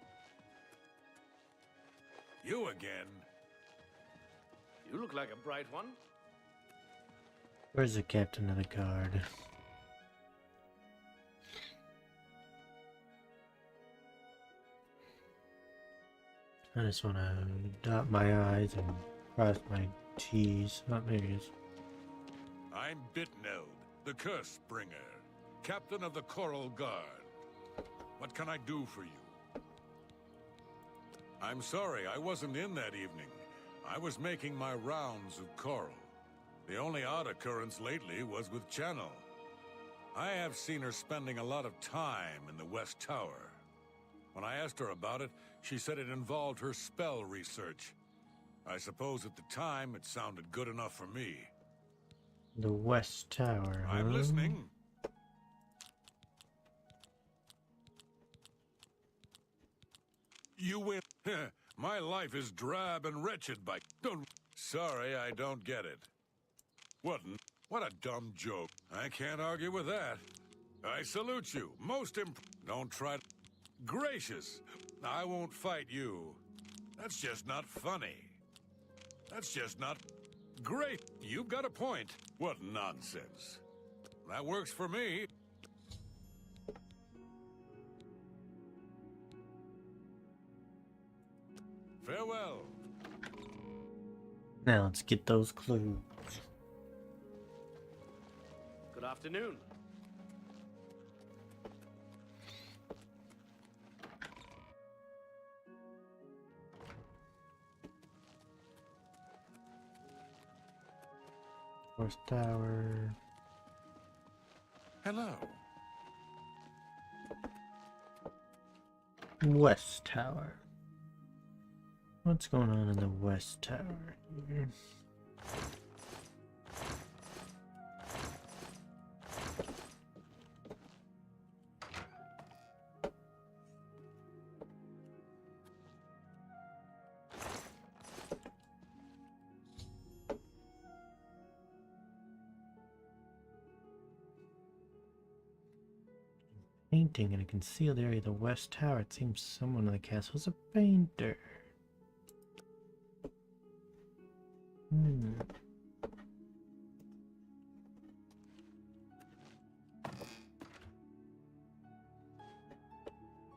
You again? You look like a bright one. Where's the captain of the guard? I just want to dot my I's and cross my T's. Oh, there he is. I'm Bitneld, the Curse Bringer, captain of the Coral Guard. What can I do for you? I'm sorry I wasn't in that evening. I was making my rounds of Coral. The only odd occurrence lately was with Channel. I have seen her spending a lot of time in the West Tower. When I asked her about it, she said it involved her spell research. I suppose at the time it sounded good enough for me. The West Tower, huh? I'm listening. You win. My life is drab and wretched by... Don't... Sorry, I don't get it. What a dumb joke. I can't argue with that. I salute you. Most Don't try to... Gracious. I won't fight you. That's just not funny. That's just not... Great. You've got a point. What nonsense. That works for me. Farewell. Now let's get those clues. Good afternoon. West Tower. Hello. West Tower. What's going on in the West Tower here? Painting in a concealed area of the West Tower. It seems someone in the castle is a painter.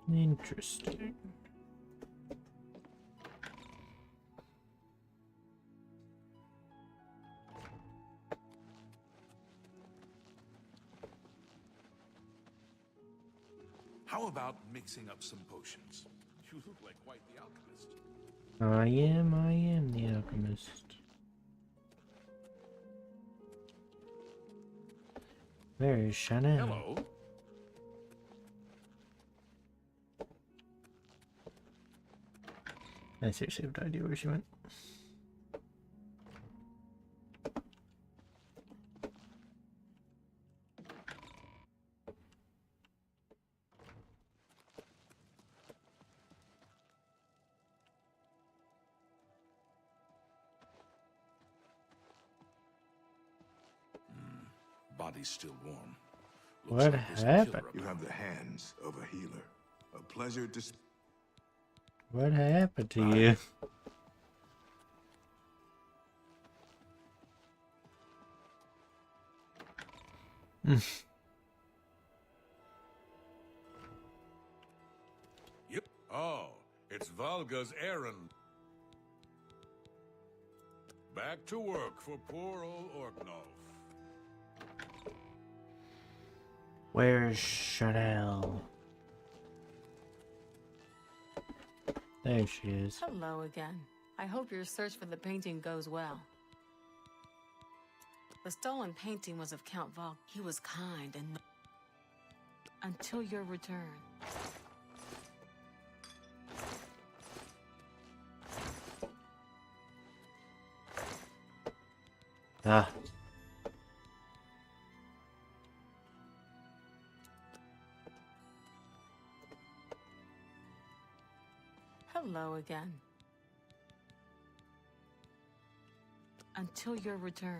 Interesting. How about mixing up some potions? You look like quite the alchemist. I am the alchemist. Where is Chanel? Hello. I seriously have no idea where she went. Body's still warm. What happened? You have the hands of a healer. A pleasure to... What happened to you? Yep. Oh, it's Valga's errand. Back to work for poor old Orgnolf. Where's Chanel? There she is. Hello again. I hope your search for the painting goes well. The stolen painting was of Count Valg. He was kind and... until your return. Ah. Hello again. Until your return.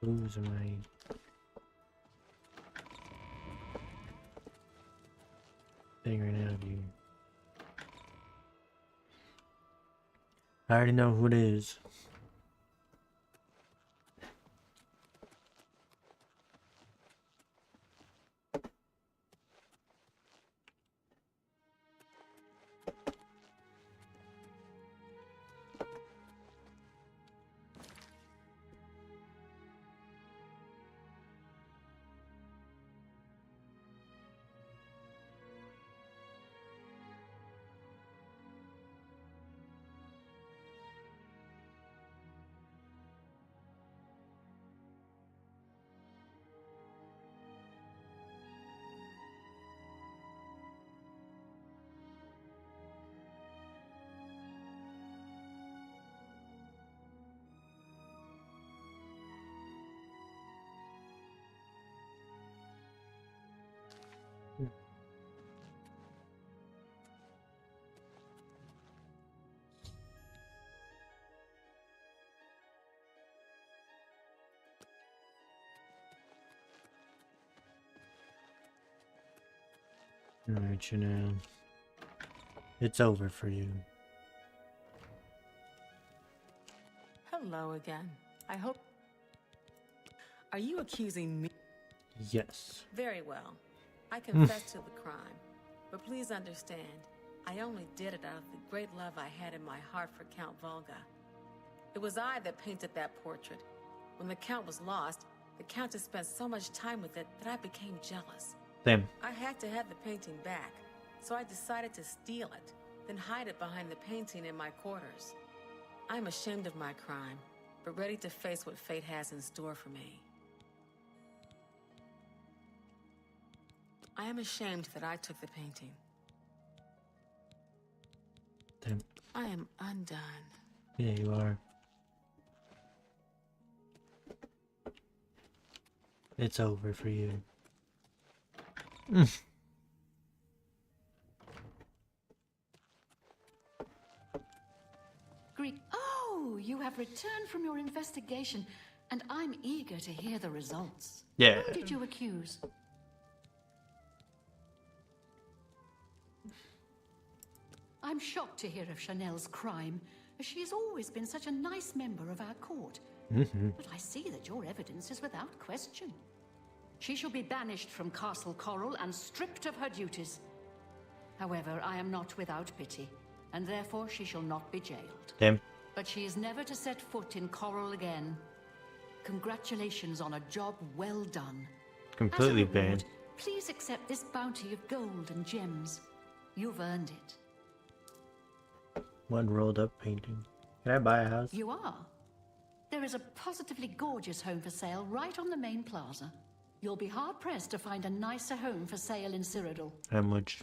Who's my... thing right now, dude? I already know who it is. Alright, you know. It's over for you. Hello again. I hope... Are you accusing me? Yes. Very well. I confess to the crime. But please understand, I only did it out of the great love I had in my heart for Count Volga. It was I that painted that portrait. When the Count was lost, the Countess spent so much time with it that I became jealous. Same. I had to have the painting back, so I decided to steal it, then hide it behind the painting in my quarters. I'm ashamed of my crime, but ready to face what fate has in store for me. I am ashamed that I took the painting. Damn. I am undone. Yeah, you are. It's over for you. Greek. Oh, you have returned from your investigation, and I'm eager to hear the results. Yeah. Who did you accuse? I'm shocked to hear of Chanel's crime, as she has always been such a nice member of our court. But I see that your evidence is without question. She shall be banished from Castle Coral and stripped of her duties. However, I am not without pity, and therefore she shall not be jailed. Damn. But she is never to set foot in Coral again. Congratulations on a job well done. Completely As a reward, banned. please accept this bounty of gold and gems. You've earned it. One rolled up painting. Can I buy a house? You are. There is a positively gorgeous home for sale right on the main plaza. You'll be hard-pressed to find a nicer home for sale in Cyrodiil. How much?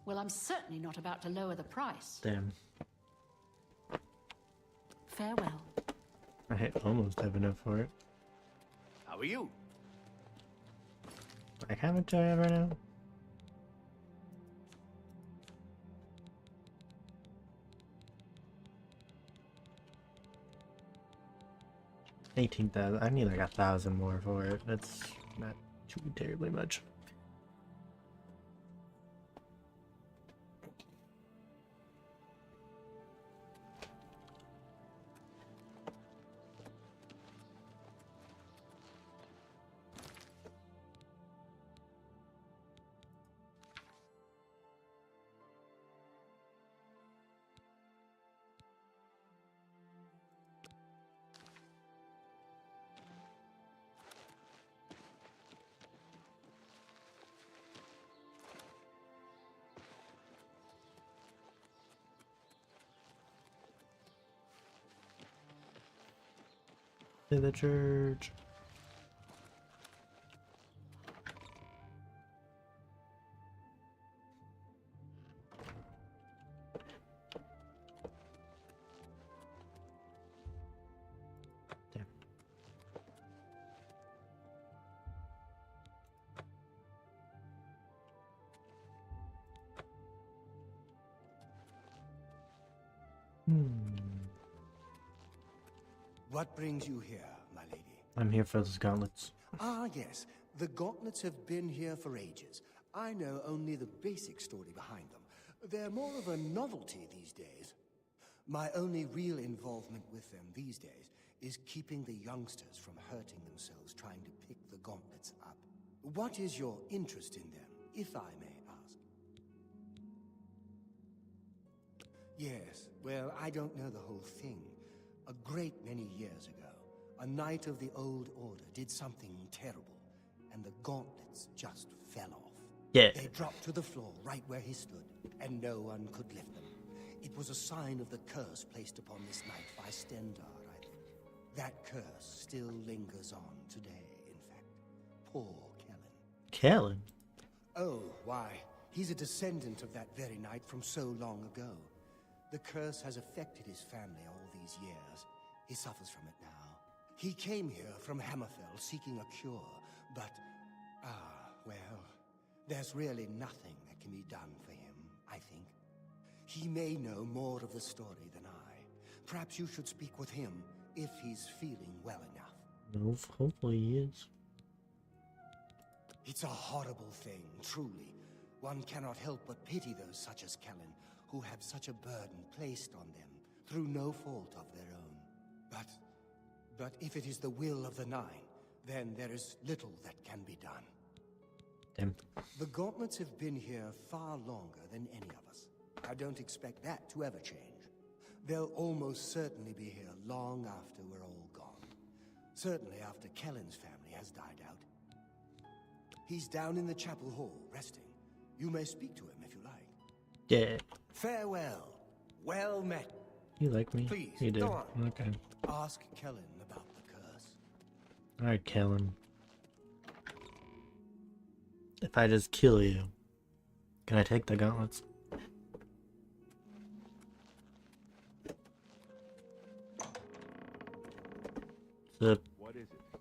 Well, I'm certainly not about to lower the price. Damn. Farewell. I almost have enough for it. How are you? Like, how much do I have right now? $18,000. I need like 1,000 more for it. That's not too terribly much. To the church. Damn. What brings you here, my lady? I'm here for those gauntlets. Ah, yes. The gauntlets have been here for ages. I know only the basic story behind them. They're more of a novelty these days. My only real involvement with them these days is keeping the youngsters from hurting themselves trying to pick the gauntlets up. What is your interest in them, if I may ask? Yes, well, I don't know the whole thing. A great many years ago, a knight of the Old Order did something terrible, and the gauntlets just fell off. Yeah. They dropped to the floor right where he stood, and no one could lift them. It was a sign of the curse placed upon this knight by Stendar, I think. That curse still lingers on today, in fact. Poor Kellen. Kellen? Oh, why? He's a descendant of that very knight from so long ago. The curse has affected his family all these years. He suffers from it now. He came here from Hammerfell seeking a cure, but, well, there's really nothing that can be done for him, I think. He may know more of the story than I. Perhaps you should speak with him, if he's feeling well enough. No, hopefully he is. It's a horrible thing, truly. One cannot help but pity those such as Kellen, who have such a burden placed on them, through no fault of their own. But if it is the will of the Nine, then there is little that can be done. Damn. The gauntlets have been here far longer than any of us. I don't expect that to ever change. They'll almost certainly be here long after we're all gone. Certainly after Kellen's family has died out. He's down in the chapel hall, resting. You may speak to him if you like. Yeah. Farewell. Well met. You like me? Please, You do. go on. Okay. Ask Kellen about the curse. Alright, Kellen. If I just kill you, can I take the gauntlets? Sup? What is it?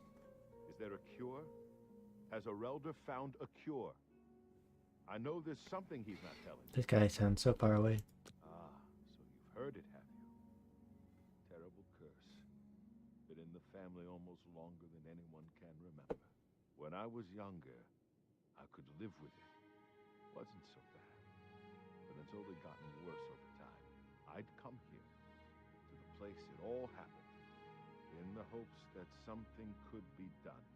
Is there a cure? Has Arelder found a cure? I know there's something he's not telling. This guy sounds so far away. Ah, so you've heard it, have you? Terrible curse. Been in the family almost longer than anyone can remember. When I was younger, I could live with it. Wasn't so bad. But it's only gotten worse over time. I'd come here, to the place it all happened, in the hopes that something could be done.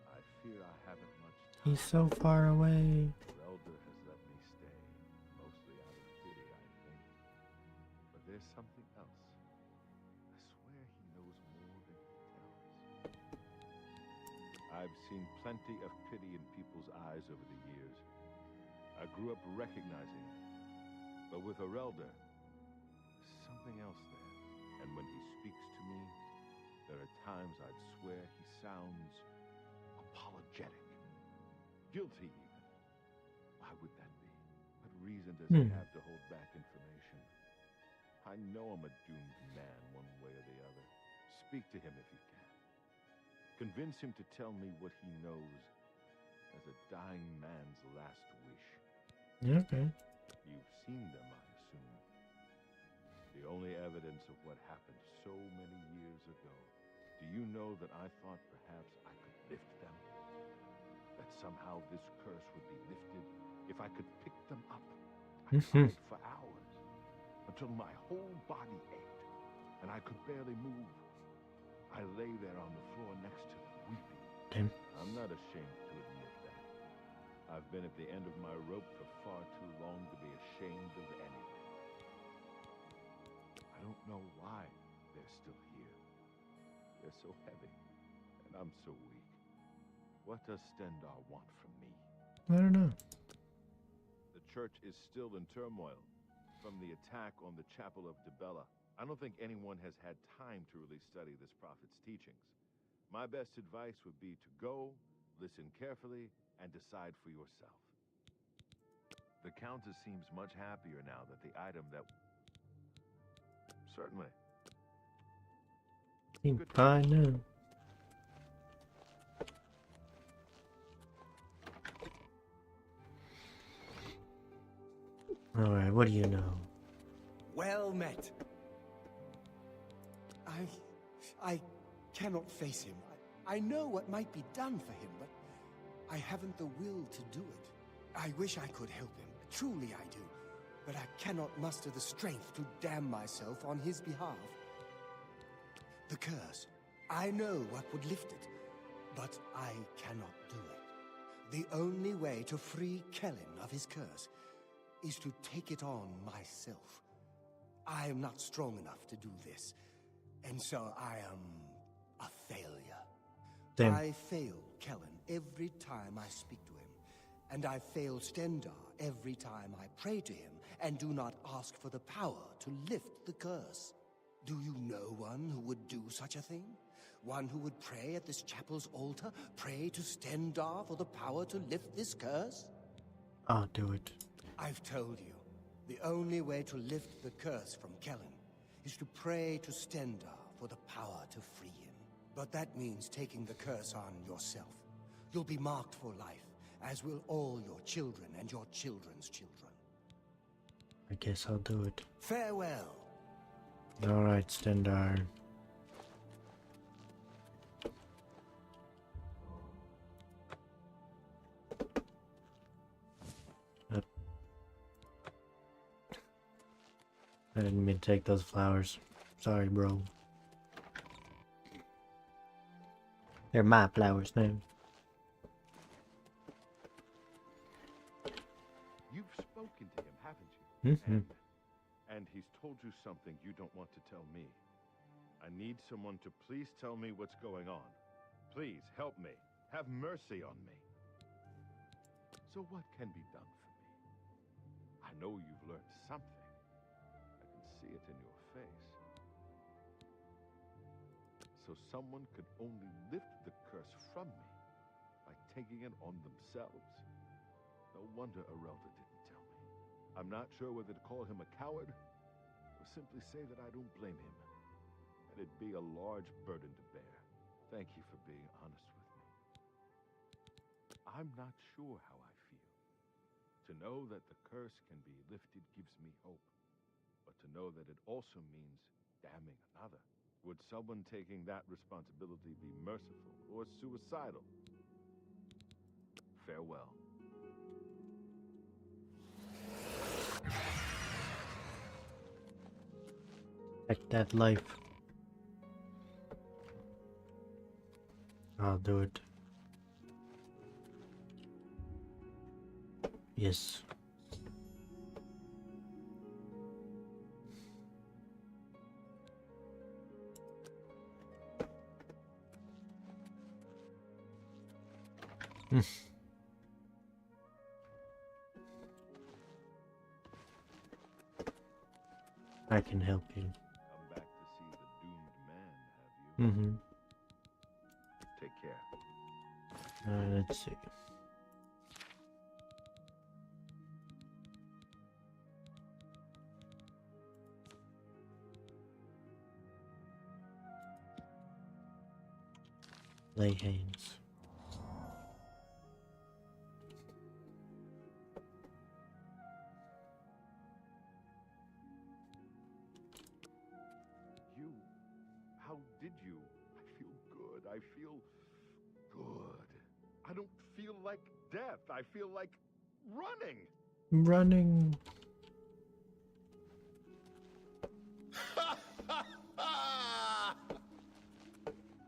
I fear I haven't much time. He's so far away. Elder has let me stay, mostly out of pity, I think. But there's something else. I swear he knows more than he tells. I've seen plenty of pity in people's eyes over the years. I grew up recognizing it. But with Arelder, there's something else there. And when he speaks to me, there are times I'd swear he sounds apologetic. Guilty, even. Why would that be? What reason does he have to hold back information? I know I'm a doomed man one way or the other. Speak to him if you can. Convince him to tell me what he knows as a dying man's last wish. Okay. You've seen them, I assume. The only evidence of what happened so many years ago. Do you know that I thought perhaps I could lift them? That somehow this curse would be lifted if I could pick them up. I tried for hours, until my whole body ached, and I could barely move. I lay there on the floor next to them, weeping. Damn. I'm not ashamed to admit that. I've been at the end of my rope for far too long to be ashamed of anything. I don't know why they're still here. They're so heavy, and I'm so weak. What does Stendar want from me? I don't know. The church is still in turmoil from the attack on the Chapel of Dibella. I don't think anyone has had time to really study this prophet's teachings. My best advice would be to go, listen carefully, and decide for yourself. The Countess seems much happier now that the item that... Certainly. Seem fine now. Alright, what do you know? Well met. I cannot face him. I know what might be done for him, but I haven't the will to do it. I wish I could help him. Truly I do. But I cannot muster the strength to damn myself on his behalf. The curse. I know what would lift it, but I cannot do it. The only way to free Kellen of his curse is to take it on myself. I am not strong enough to do this, and so I am a failure. Damn. I fail Kellen every time I speak to him, and I fail Stendar every time I pray to him and do not ask for the power to lift the curse. Do you know one who would do such a thing? One who would pray at this chapel's altar, pray to Stendar for the power to lift this curse? I'll do it. I've told you, the only way to lift the curse from Kellen is to pray to Stendar for the power to free him. But that means taking the curse on yourself. You'll be marked for life, as will all your children and your children's children. I guess I'll do it. Farewell. Alright, Stendar. Up. I didn't mean to take those flowers. Sorry, bro. They're my flowers now. You've spoken to him, haven't you? Mm-hmm. And he's told you something you don't want to tell me. I need someone to please tell me what's going on. Please, help me. Have mercy on me. So what can be done for me? I know you've learned something. I can see it in your face. So someone could only lift the curse from me by taking it on themselves. No wonder Arelda didn't tell me. I'm not sure whether to call him a coward or simply say that I don't blame him. And it'd be a large burden to bear. Thank you for being honest with me. I'm not sure how I feel. To know that the curse can be lifted gives me hope. But to know that it also means damning another. Would someone taking that responsibility be merciful or suicidal? Farewell. Take that life. I'll do it. Yes. I can help you. Come back to see the doomed man, have you? Mm-hmm. Take care. Let's see. Lay hands. How did you? I feel good. I feel good. I don't feel like death. I feel like running. Running.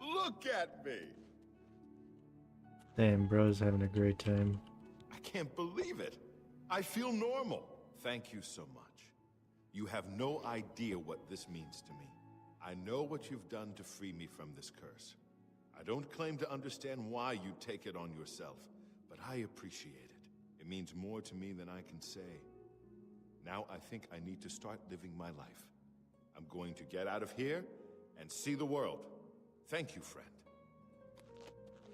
Look at me. Damn, bro's having a great time. I can't believe it. I feel normal. Thank you so much. You have no idea what this means to me. I know what you've done to free me from this curse. I don't claim to understand why you take it on yourself, but I appreciate it. It means more to me than I can say. Now I think I need to start living my life. I'm going to get out of here and see the world. Thank you, friend.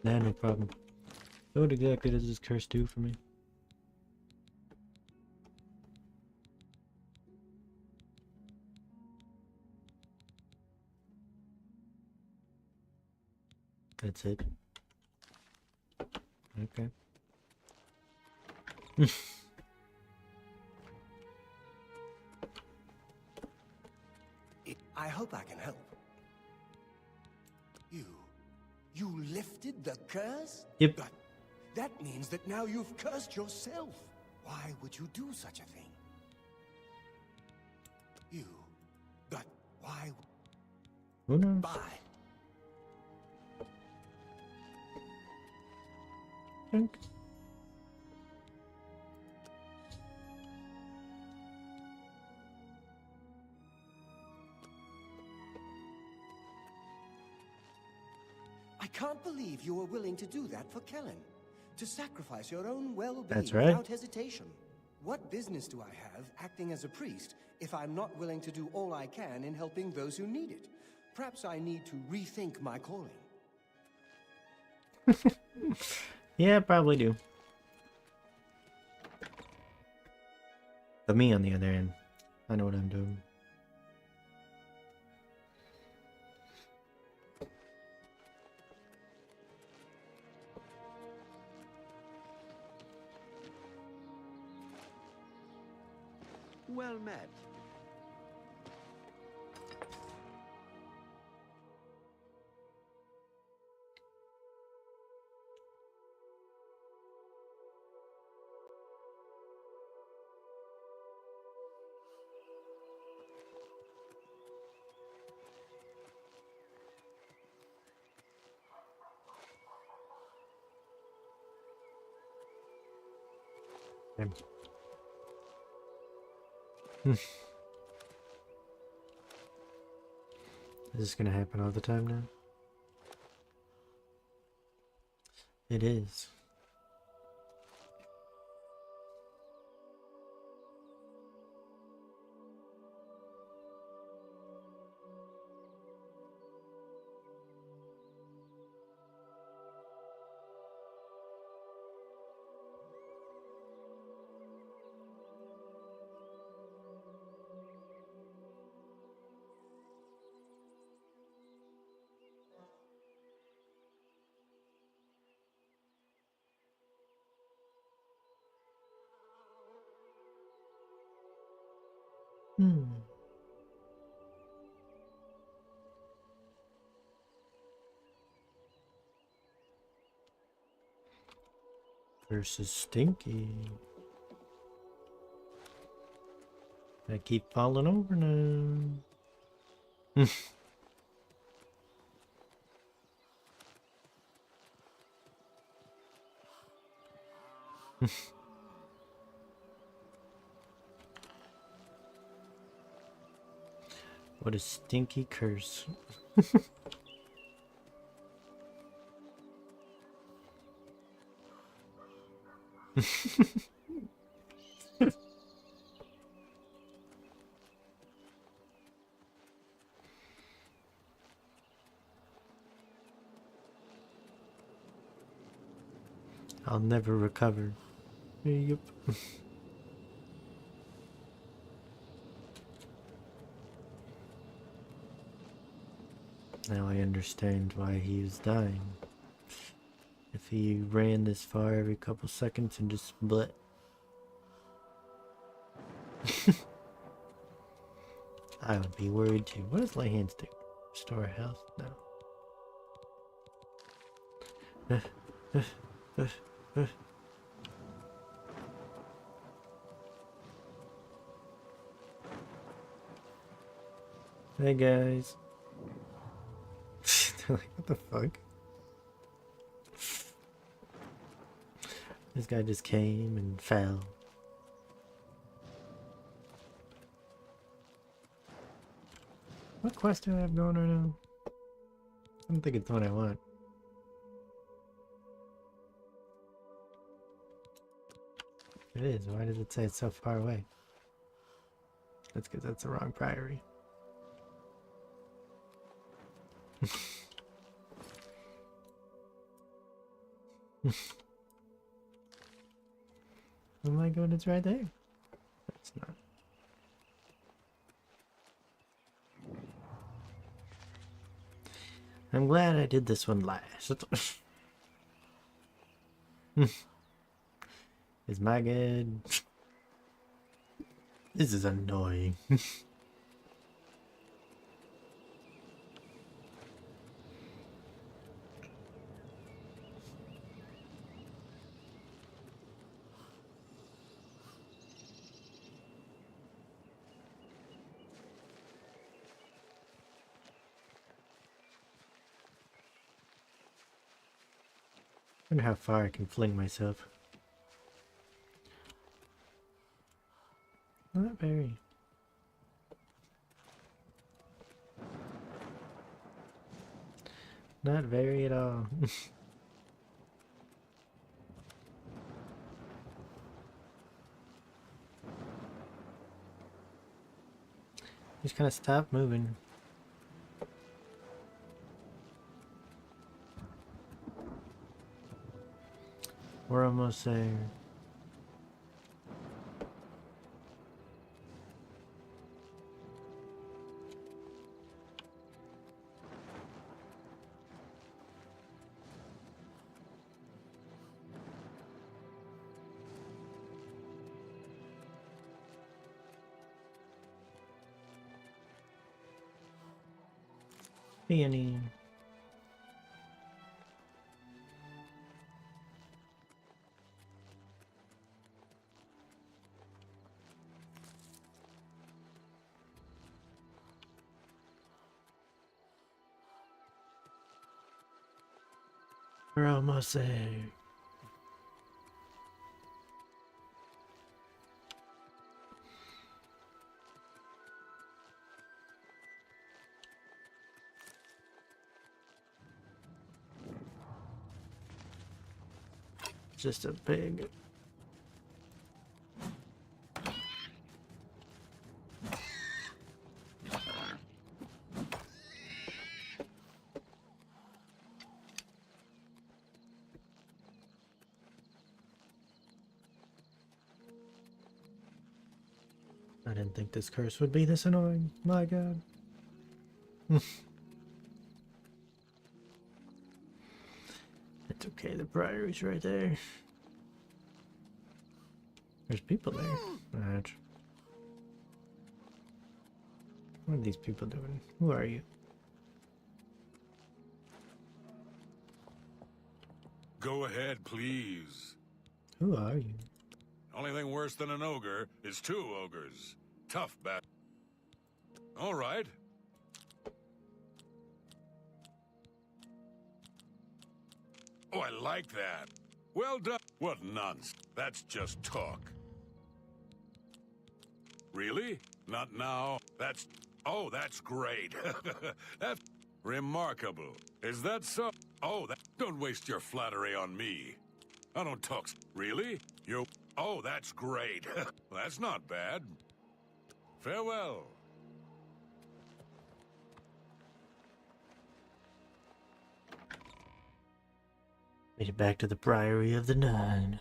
Nah, no problem. So what exactly does this curse do for me? That's it. Okay. I hope I can help. You lifted the curse? Yep. But that means that now you've cursed yourself. Why would you do such a thing? But why? Who knows? Bye. Thanks. I can't believe you were willing to do that for Kellen. To sacrifice your own well-being That's right. without hesitation. What business do I have acting as a priest if I'm not willing to do all I can in helping those who need it? Perhaps I need to rethink my calling. Yeah, probably do. But me, on the other hand, I know what I'm doing. Well met. Damn. Is this gonna happen all the time now? It is. Versus Stinky. I keep falling over now. What a stinky curse. I'll never recover. Yep. Now I understand why he is dying. If he ran this far every couple seconds and just split. I would be worried too. What does lay hands do? Restore health? No. Hey guys. They're like, what the fuck? This guy just came and fell. What quest do I have going right now? I don't think it's the one I want. It is. Why does it say it's so far away? That's because that's the wrong priority. Oh my god, it's right there. It's not. I'm glad I did this one last. Is my good? This is annoying. I wonder how far I can fling myself. Not very. Not very at all. Just kind of stop moving. We're almost there. Peony. We're almost there. Just a pig. I didn't think this curse would be this annoying. My god. It's okay, the priory's right there. There's people there. Right. What are these people doing? Who are you? Go ahead, please. Who are you? Only thing worse than an ogre is two ogres. Tough bat. All right. Oh, I like that. Well done. What nonsense. That's just talk. Really? Not now? That's... Oh, that's great. That's remarkable. Is that so? Oh, that... Don't waste your flattery on me. I don't talk... Really? You... Oh, that's great. That's not bad. Farewell. Made it back to the Priory of the Nine.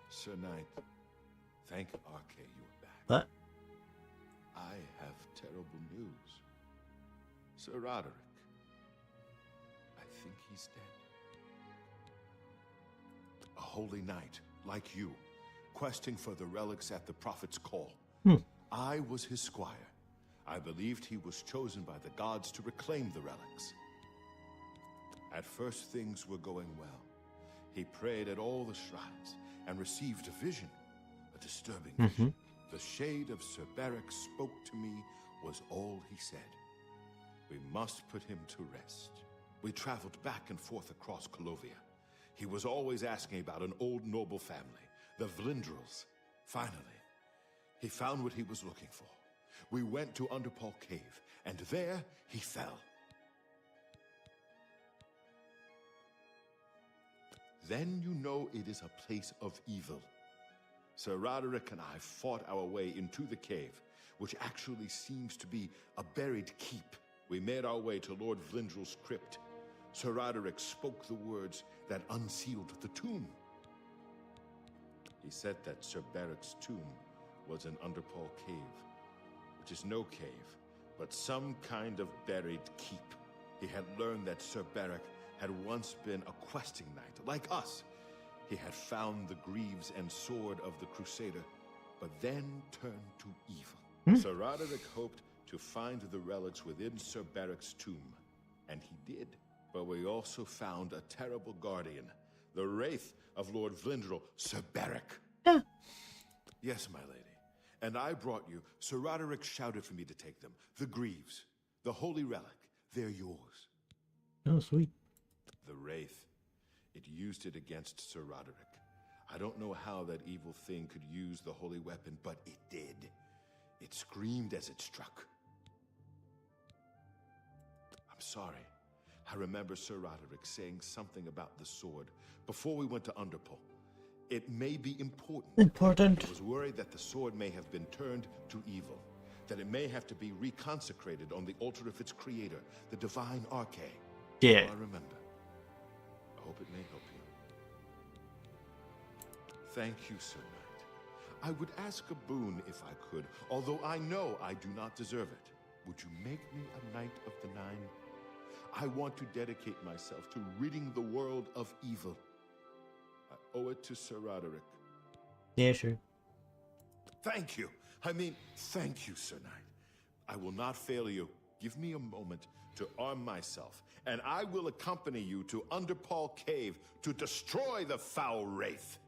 Sir Knight, thank Arke you are back. What? I have terrible news. Sir Roderick, I think he's dead. A holy knight, like you, questing for the relics at the Prophet's call. I was his squire. I believed he was chosen by the gods to reclaim the relics. At first, things were going well. He prayed at all the shrines and received a vision, a disturbing vision. The shade of Sir Beric spoke to me was all he said. We must put him to rest. We traveled back and forth across Colovia. He was always asking about an old noble family, the Vlindrels. Finally, he found what he was looking for. We went to Underpall Cave, and there he fell. Then you know it is a place of evil. Sir Roderick and I fought our way into the cave. which actually seems to be a buried keep. We made our way to Lord Vlindrel's crypt. Sir Roderick spoke the words that unsealed the tomb. He said that Sir Barrick's tomb was in Underpall Cave, which is no cave, but some kind of buried keep. He had learned that Sir Barrick had once been a questing knight, like us. He had found the greaves and sword of the Crusader, but then turned to evil. Sir Roderick hoped to find the relics within Sir Barrick's tomb, and he did. But we also found a terrible guardian, the wraith of Lord Vlindrel, Sir Barrick. Yes, my lady. And I brought you. Sir Roderick shouted for me to take them. The greaves, the holy relic, they're yours. Oh, sweet. The wraith. It used it against Sir Roderick. I don't know how that evil thing could use the holy weapon, but it did. It screamed as it struck. I'm sorry. I remember Sir Roderick saying something about the sword before we went to Underpall. It may be important. Important. I was worried that the sword may have been turned to evil, that it may have to be reconsecrated on the altar of its creator, the divine Arche. Yeah. I remember. I hope it may help you. Thank you, Sir Knight. I would ask a boon if I could, although I know I do not deserve it. Would you make me a Knight of the Nine? I want to dedicate myself to ridding the world of evil. I owe it to Sir Roderick. Yeah, sure. Thank you. I mean, thank you, Sir Knight. I will not fail you. Give me a moment to arm myself, and I will accompany you to Underpall Cave to destroy the foul wraith.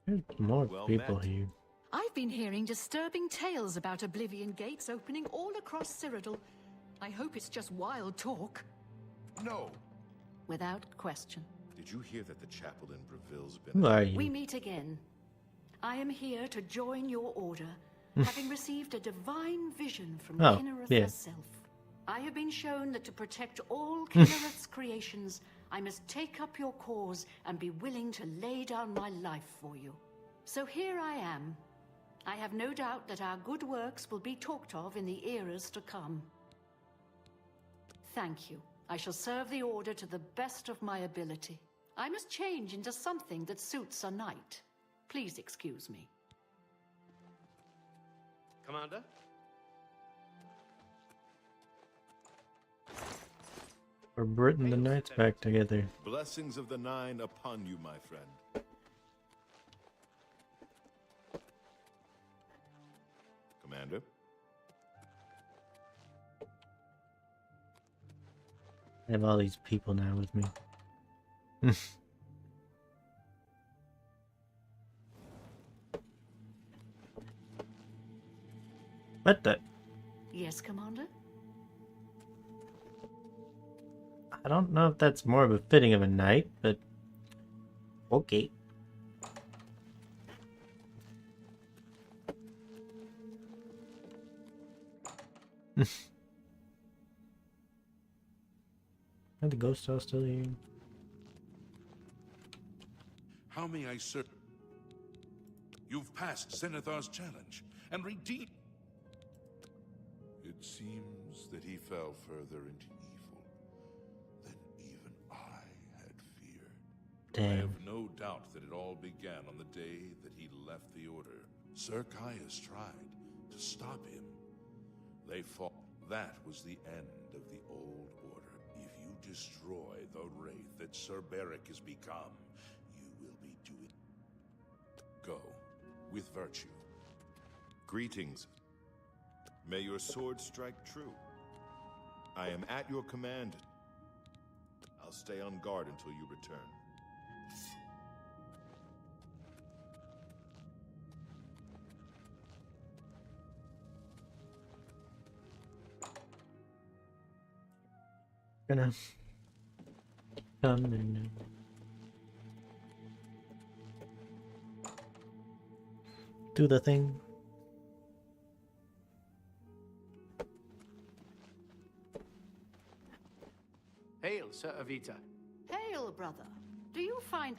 There's more Well people met. here. I've been hearing disturbing tales about Oblivion gates opening all across Cyrodiil. I hope it's just wild talk. No. Without question. Did you hear that the chapel in Breville's been... Who are you? We meet again. I am here to join your order, having received a divine vision from Oh, Kinnereth yeah. herself. I have been shown that to protect all Kinnereth's creations, I must take up your cause and be willing to lay down my life for you. So here I am. I have no doubt that our good works will be talked of in the eras to come. Thank you. I shall serve the Order to the best of my ability. I must change into something that suits a knight. Please excuse me. Commander? We're Britain the Knights back together. Blessings of the Nine upon you, my friend. Commander? I have all these people now with me. What the? Yes, Commander? I don't know if that's more befitting of a knight, but okay. Are the ghosts all still here? How may I serve? You've passed Zenithar's challenge and redeemed. It seems that he fell further into evil than even I had feared. Damn. I have no doubt that it all began on the day that he left the Order. Sir Caius tried to stop him. They fought. That was the end of the old order. If you destroy the wraith that Sir Barrick has become, you will be doing. Go with virtue. Greetings. May your sword strike true. I am at your command. I'll stay on guard until you return. Gonna come and do the thing. Hail, Sir Avita. Hail, brother. Do you find...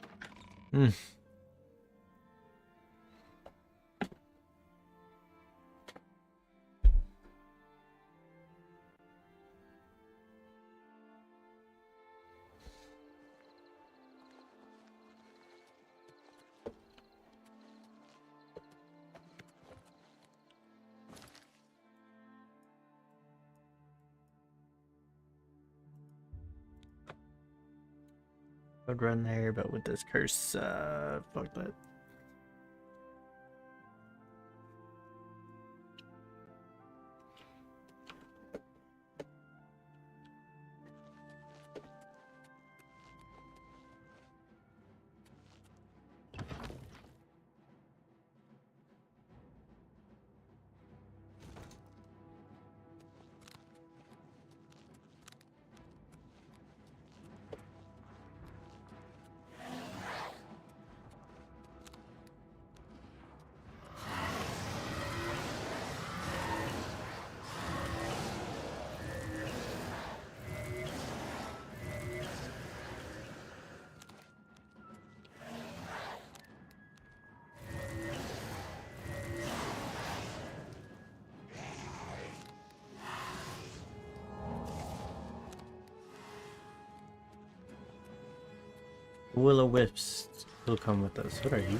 I'd run there, but with this curse, fuck that. Will-o-wisps will come with us. What are you?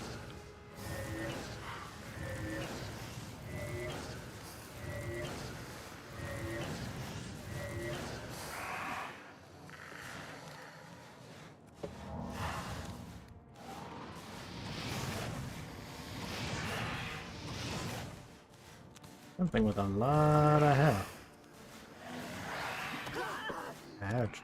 Something with a lot of health. Ouch.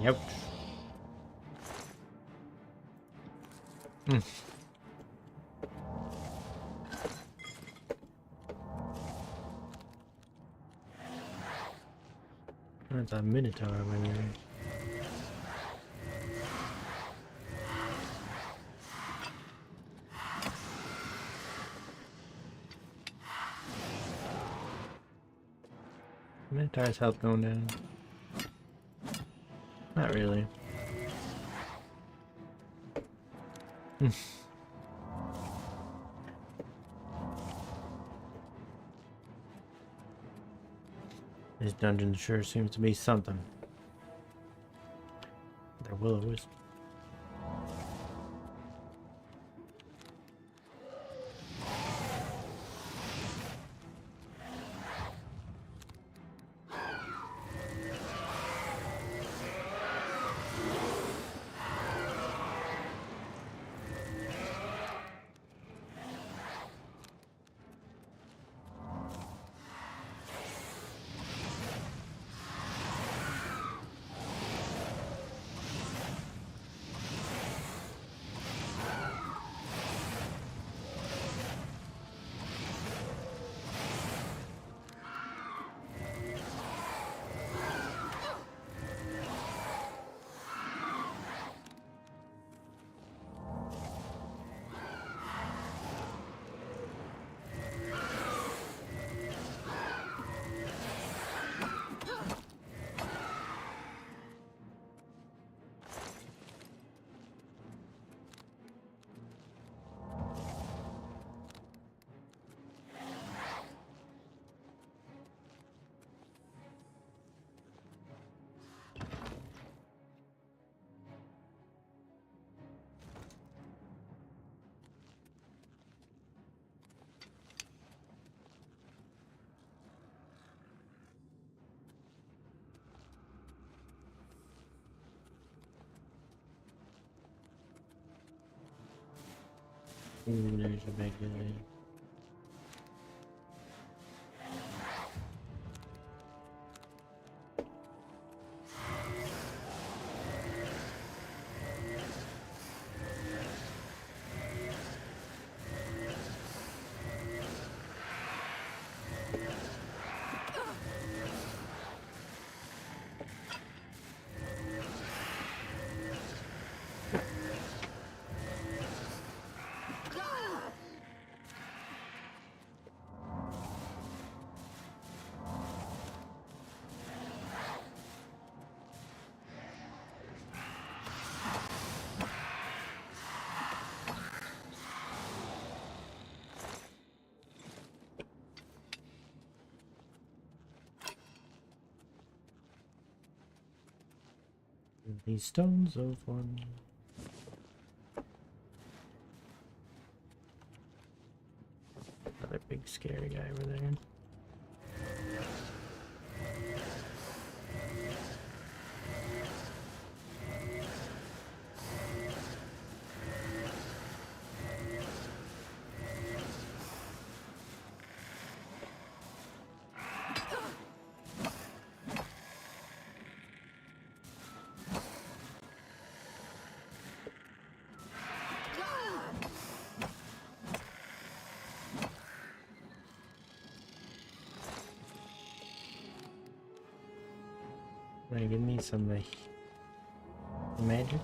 Yep. That's a minotaur over there. Minotaur's health going down. Not really. This dungeon sure seems to be something. There will-o-wisp. Ooh, there's a big guy. These stones of one. Another big scary guy over there. Wanna give me some magic?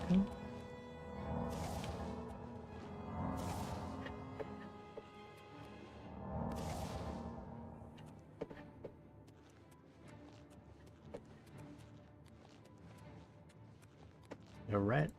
A rat.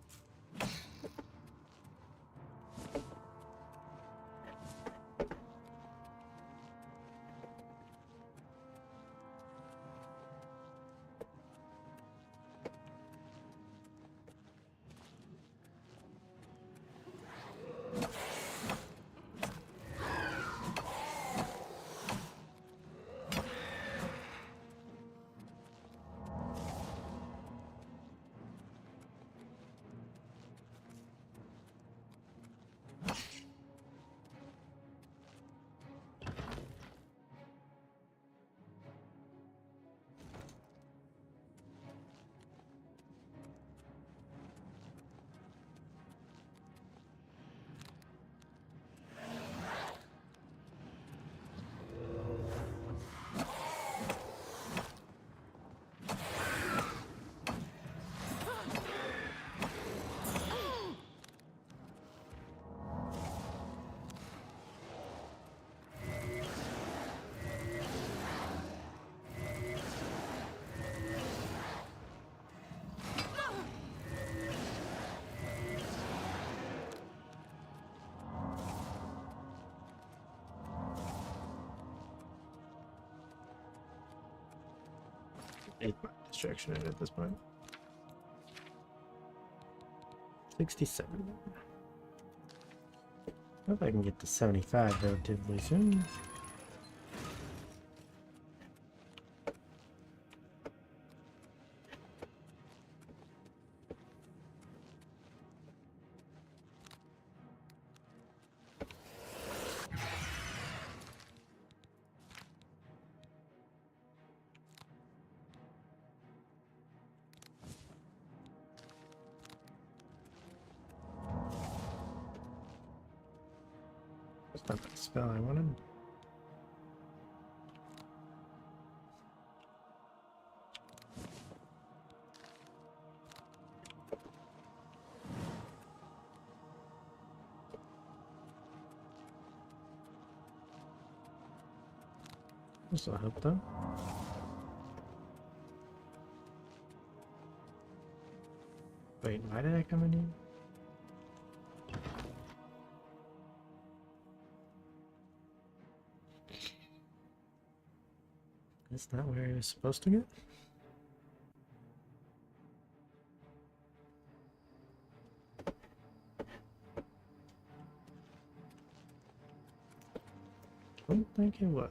Distraction at this point. 67. Hope I can get to 75 relatively soon. That's not the spell I wanted. This will help though. Wait, why did I come in here? That's not where I was supposed to go. Don't think it was.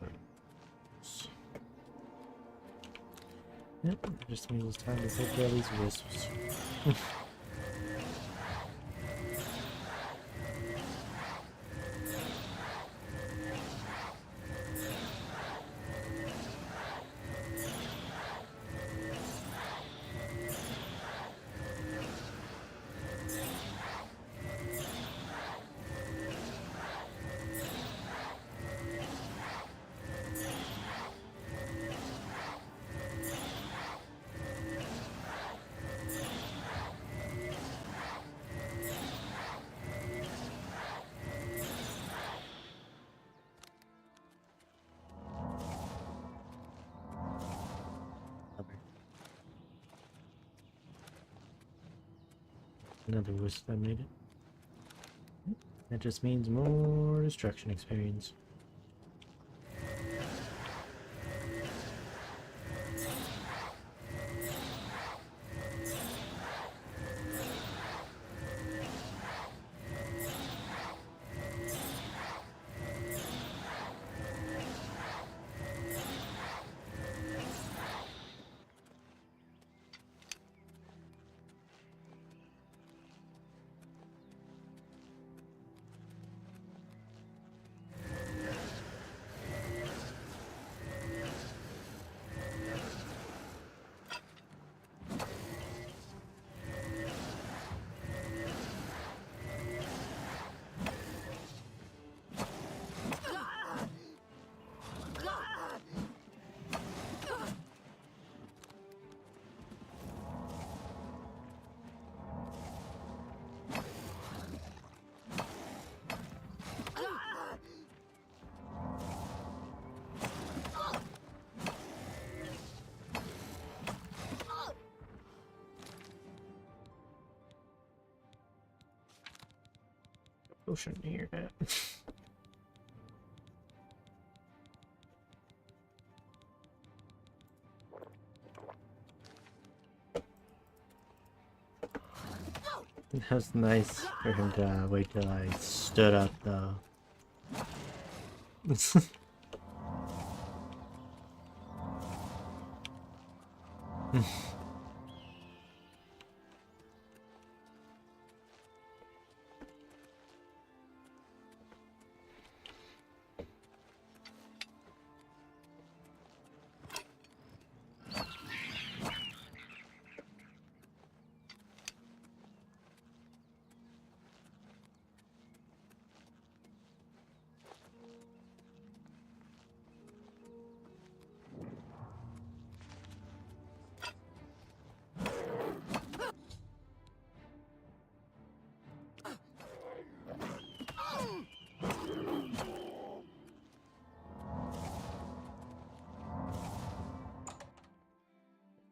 Yep, that just means it's time to take care of these wisps. Another wisp that made it. That just means more destruction experience. Potion here. That's nice for him to wait till I stood up though.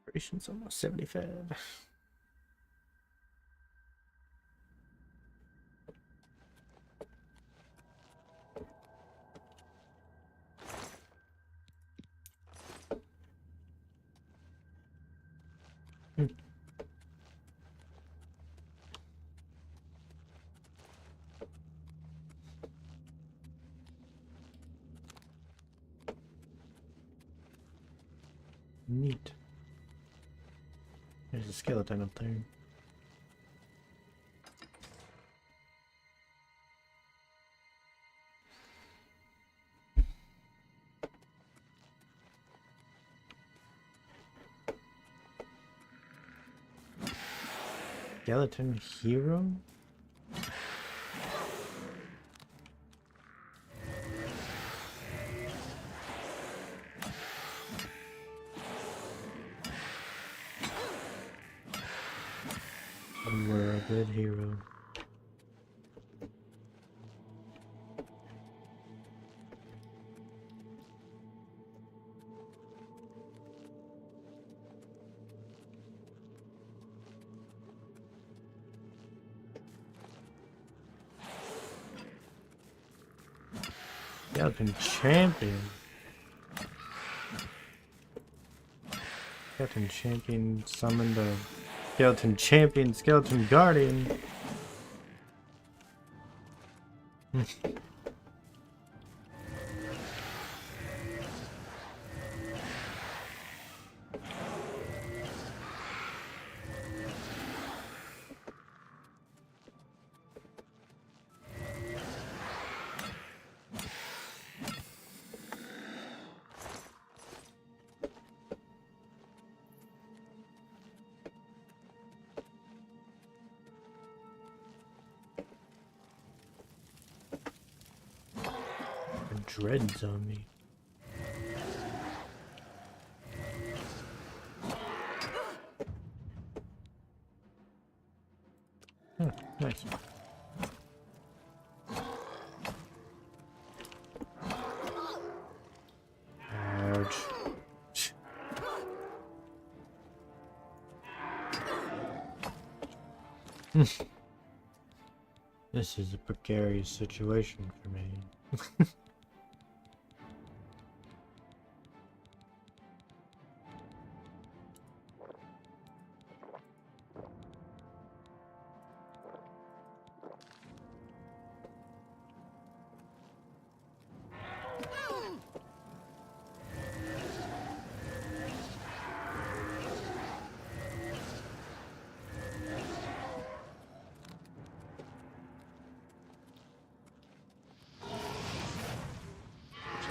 Operation's almost 75. Neat. There's a skeleton up there. Skeleton hero? You were a good hero. Skeleton champion. Skeleton champion summoned a skeleton champion, skeleton guardian. Dreads on me. Oh, nice. Ouch. This is a precarious situation for me.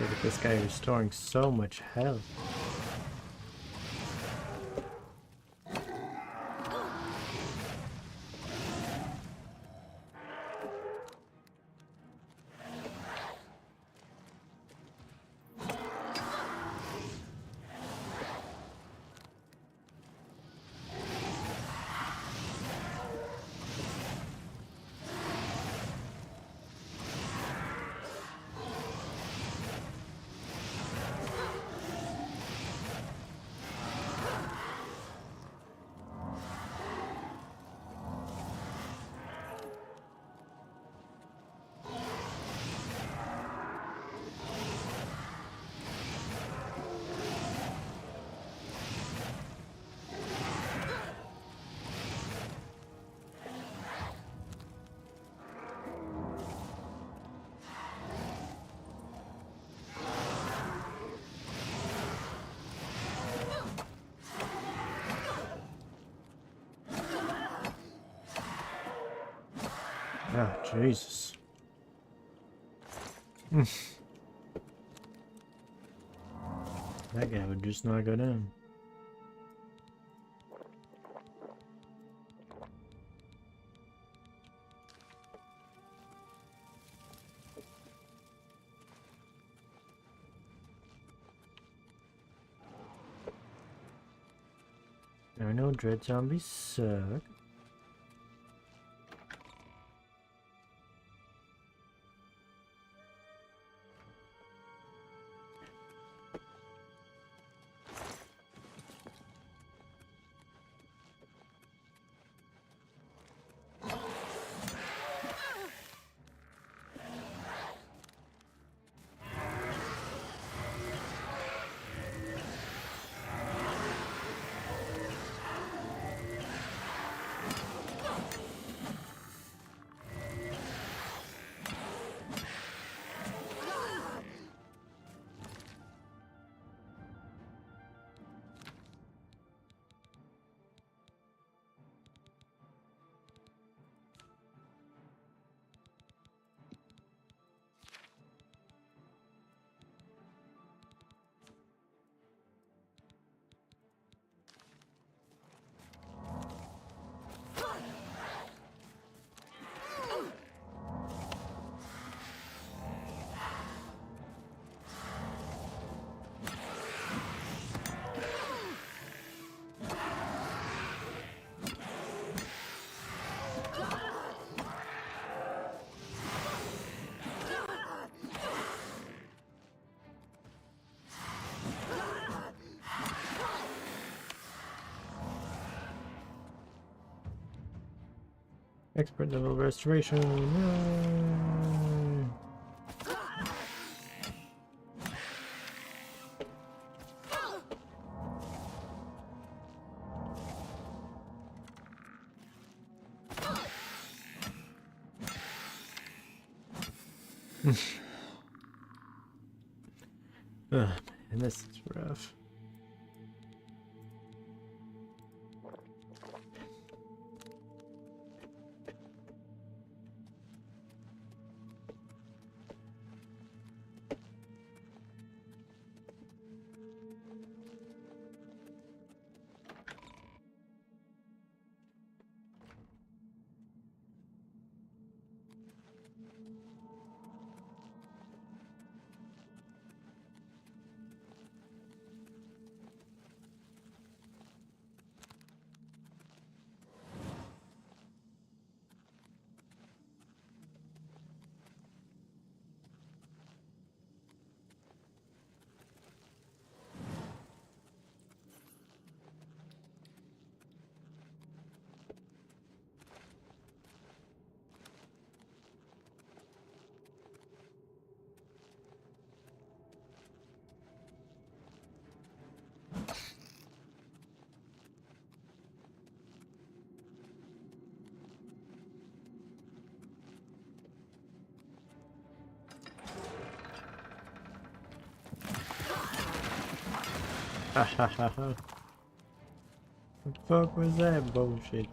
Look at this guy restoring so much health. Ah, Jesus. That guy would just not go down. I know dread zombies suck. Expert level restoration. Yay. Man, this is rough. Ha ha ha ha. What the fuck was that bullshit?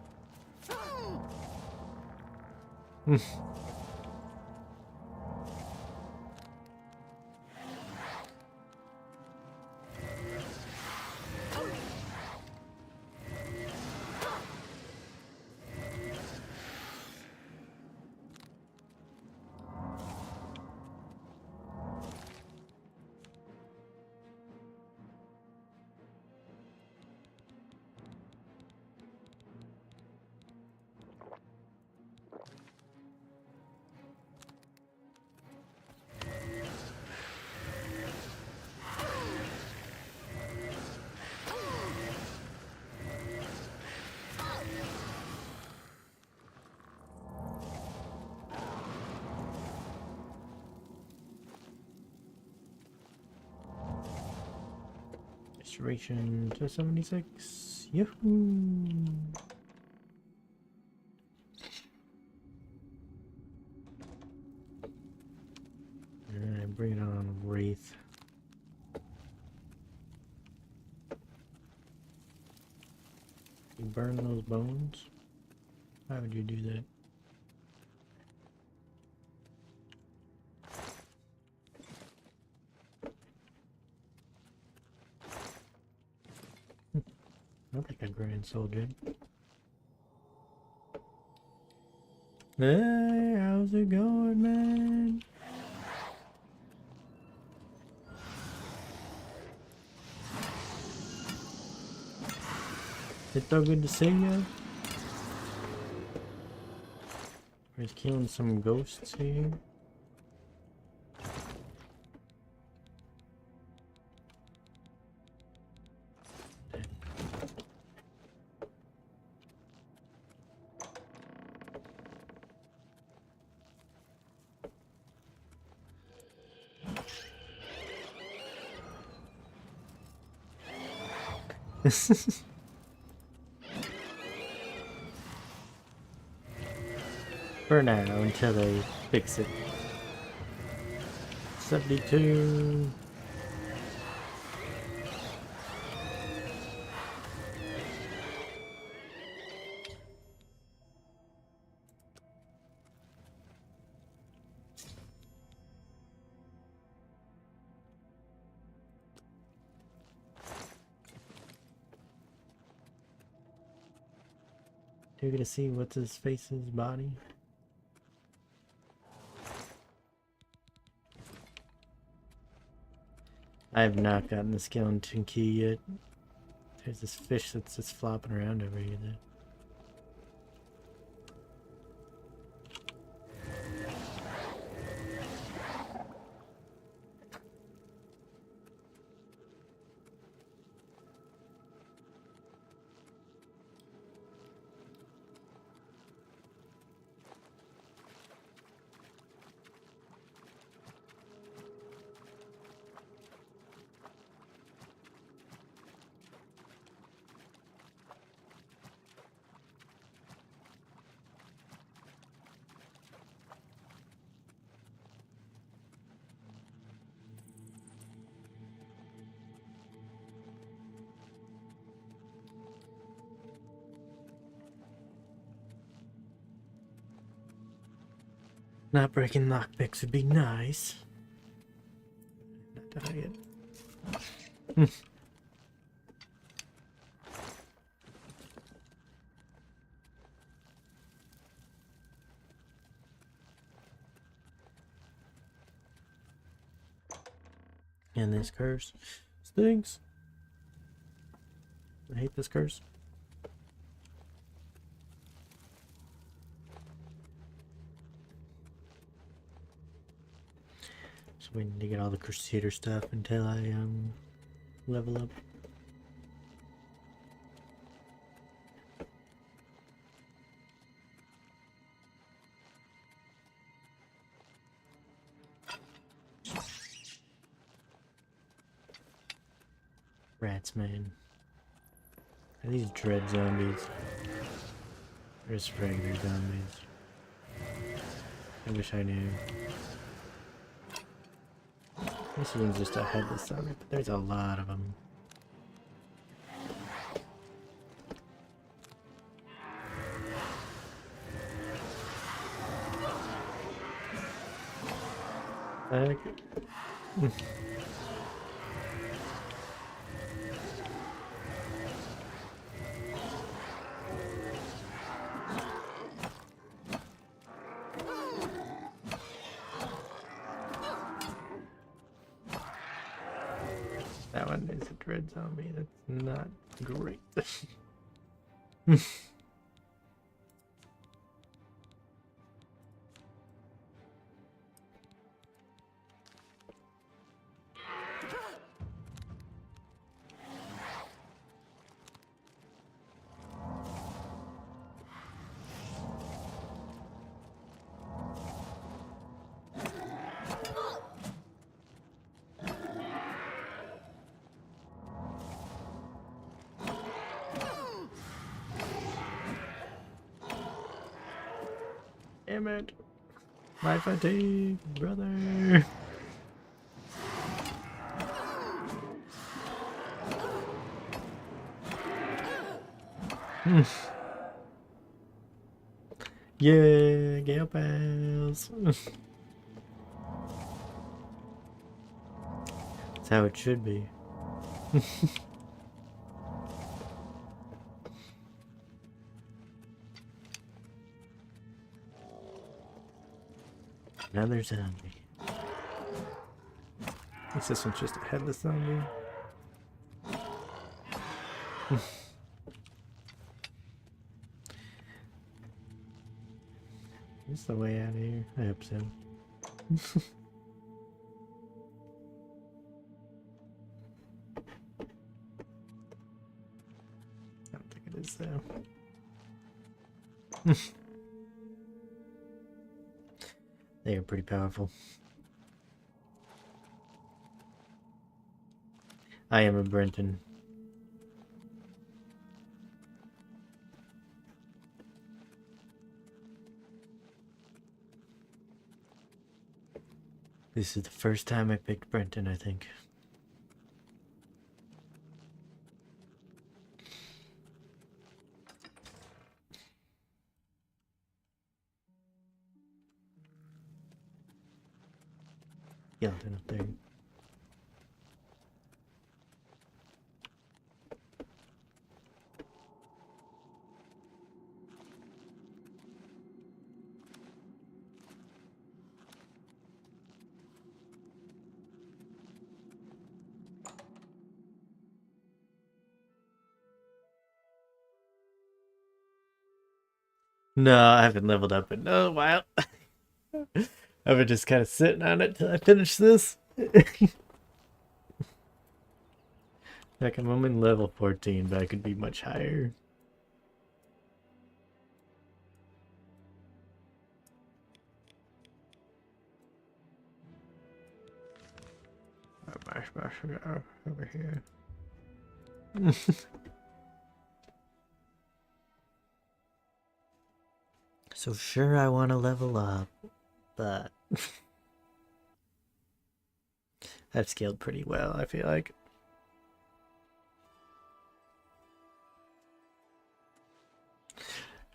Restoration to 76. Yahoo! Alright, bring it on, Wraith. You burn those bones? Why would you do that? I think a grand soldier. Hey, how's it going, man? It's so good to see you. We're just killing some ghosts here. For now, until they fix it. 72. You're gonna see what's his face's body. I have not gotten the skeleton key yet. There's this fish that's just flopping around over here though. Not breaking lockpicks would be nice. Not die yet. And this curse stinks. I hate this curse. So we need to get all the Crusader stuff until I level up. Rats, man. Are these dread zombies? Or just regular zombies? I wish I knew. This one's just a headless zombie, but there's a lot of them. Heck. That one is a dread zombie. That's not great. Damn it. My fatigue, brother. Yeah, Gale Pals. That's how it should be. Another zombie. I guess this one's just a headless zombie. Is this the way out of here? I hope so. I don't think it is though. They are pretty powerful. I am a Brenton. This is the first time I picked Brenton, I think. Skeleton up there. No, I haven't leveled up in a while. I've been just kind of sitting on it till I finish this. Like I'm in level 14, but I could be much higher. Over here. So sure, I want to level up, but I've scaled pretty well, I feel like.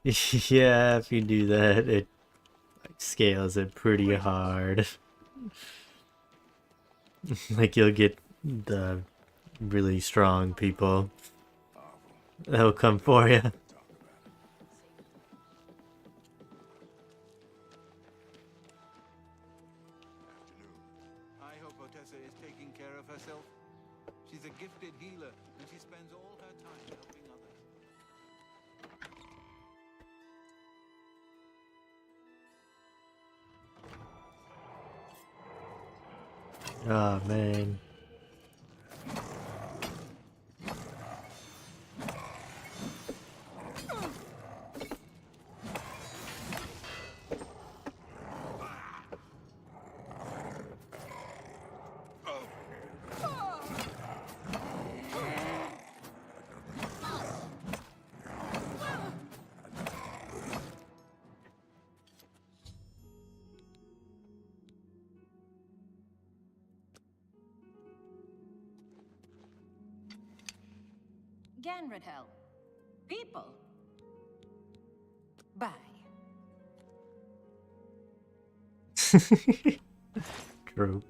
Yeah, if you do that, it like, scales it pretty hard. Like you'll get the really strong people that'll come for you. She's a gifted healer, and she spends all her time helping others. Oh man. Ganradhel. People. Bye. True.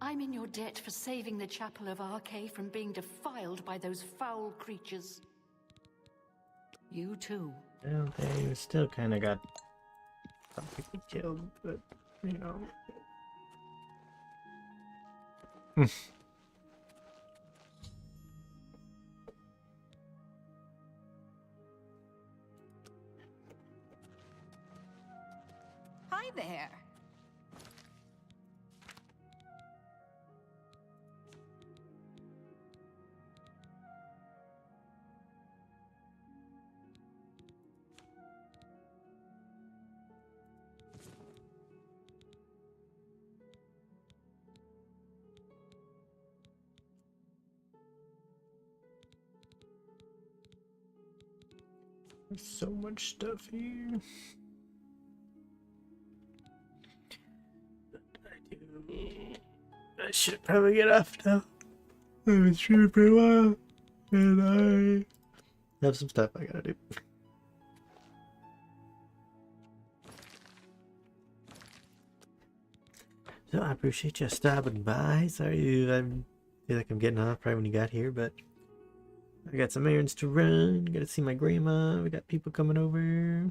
I'm in your debt for saving the Chapel of Archay from being defiled by those foul creatures. You too. Well, they still kind of got some people killed, but, you know. Hi there. There's so much stuff here. I should probably get off now. I've been streaming for a while, and I have some stuff I gotta do. So I appreciate you stopping by. Sorry, I feel like I'm getting off probably when you got here, but I got some errands to run. Gotta see my grandma. We got people coming over.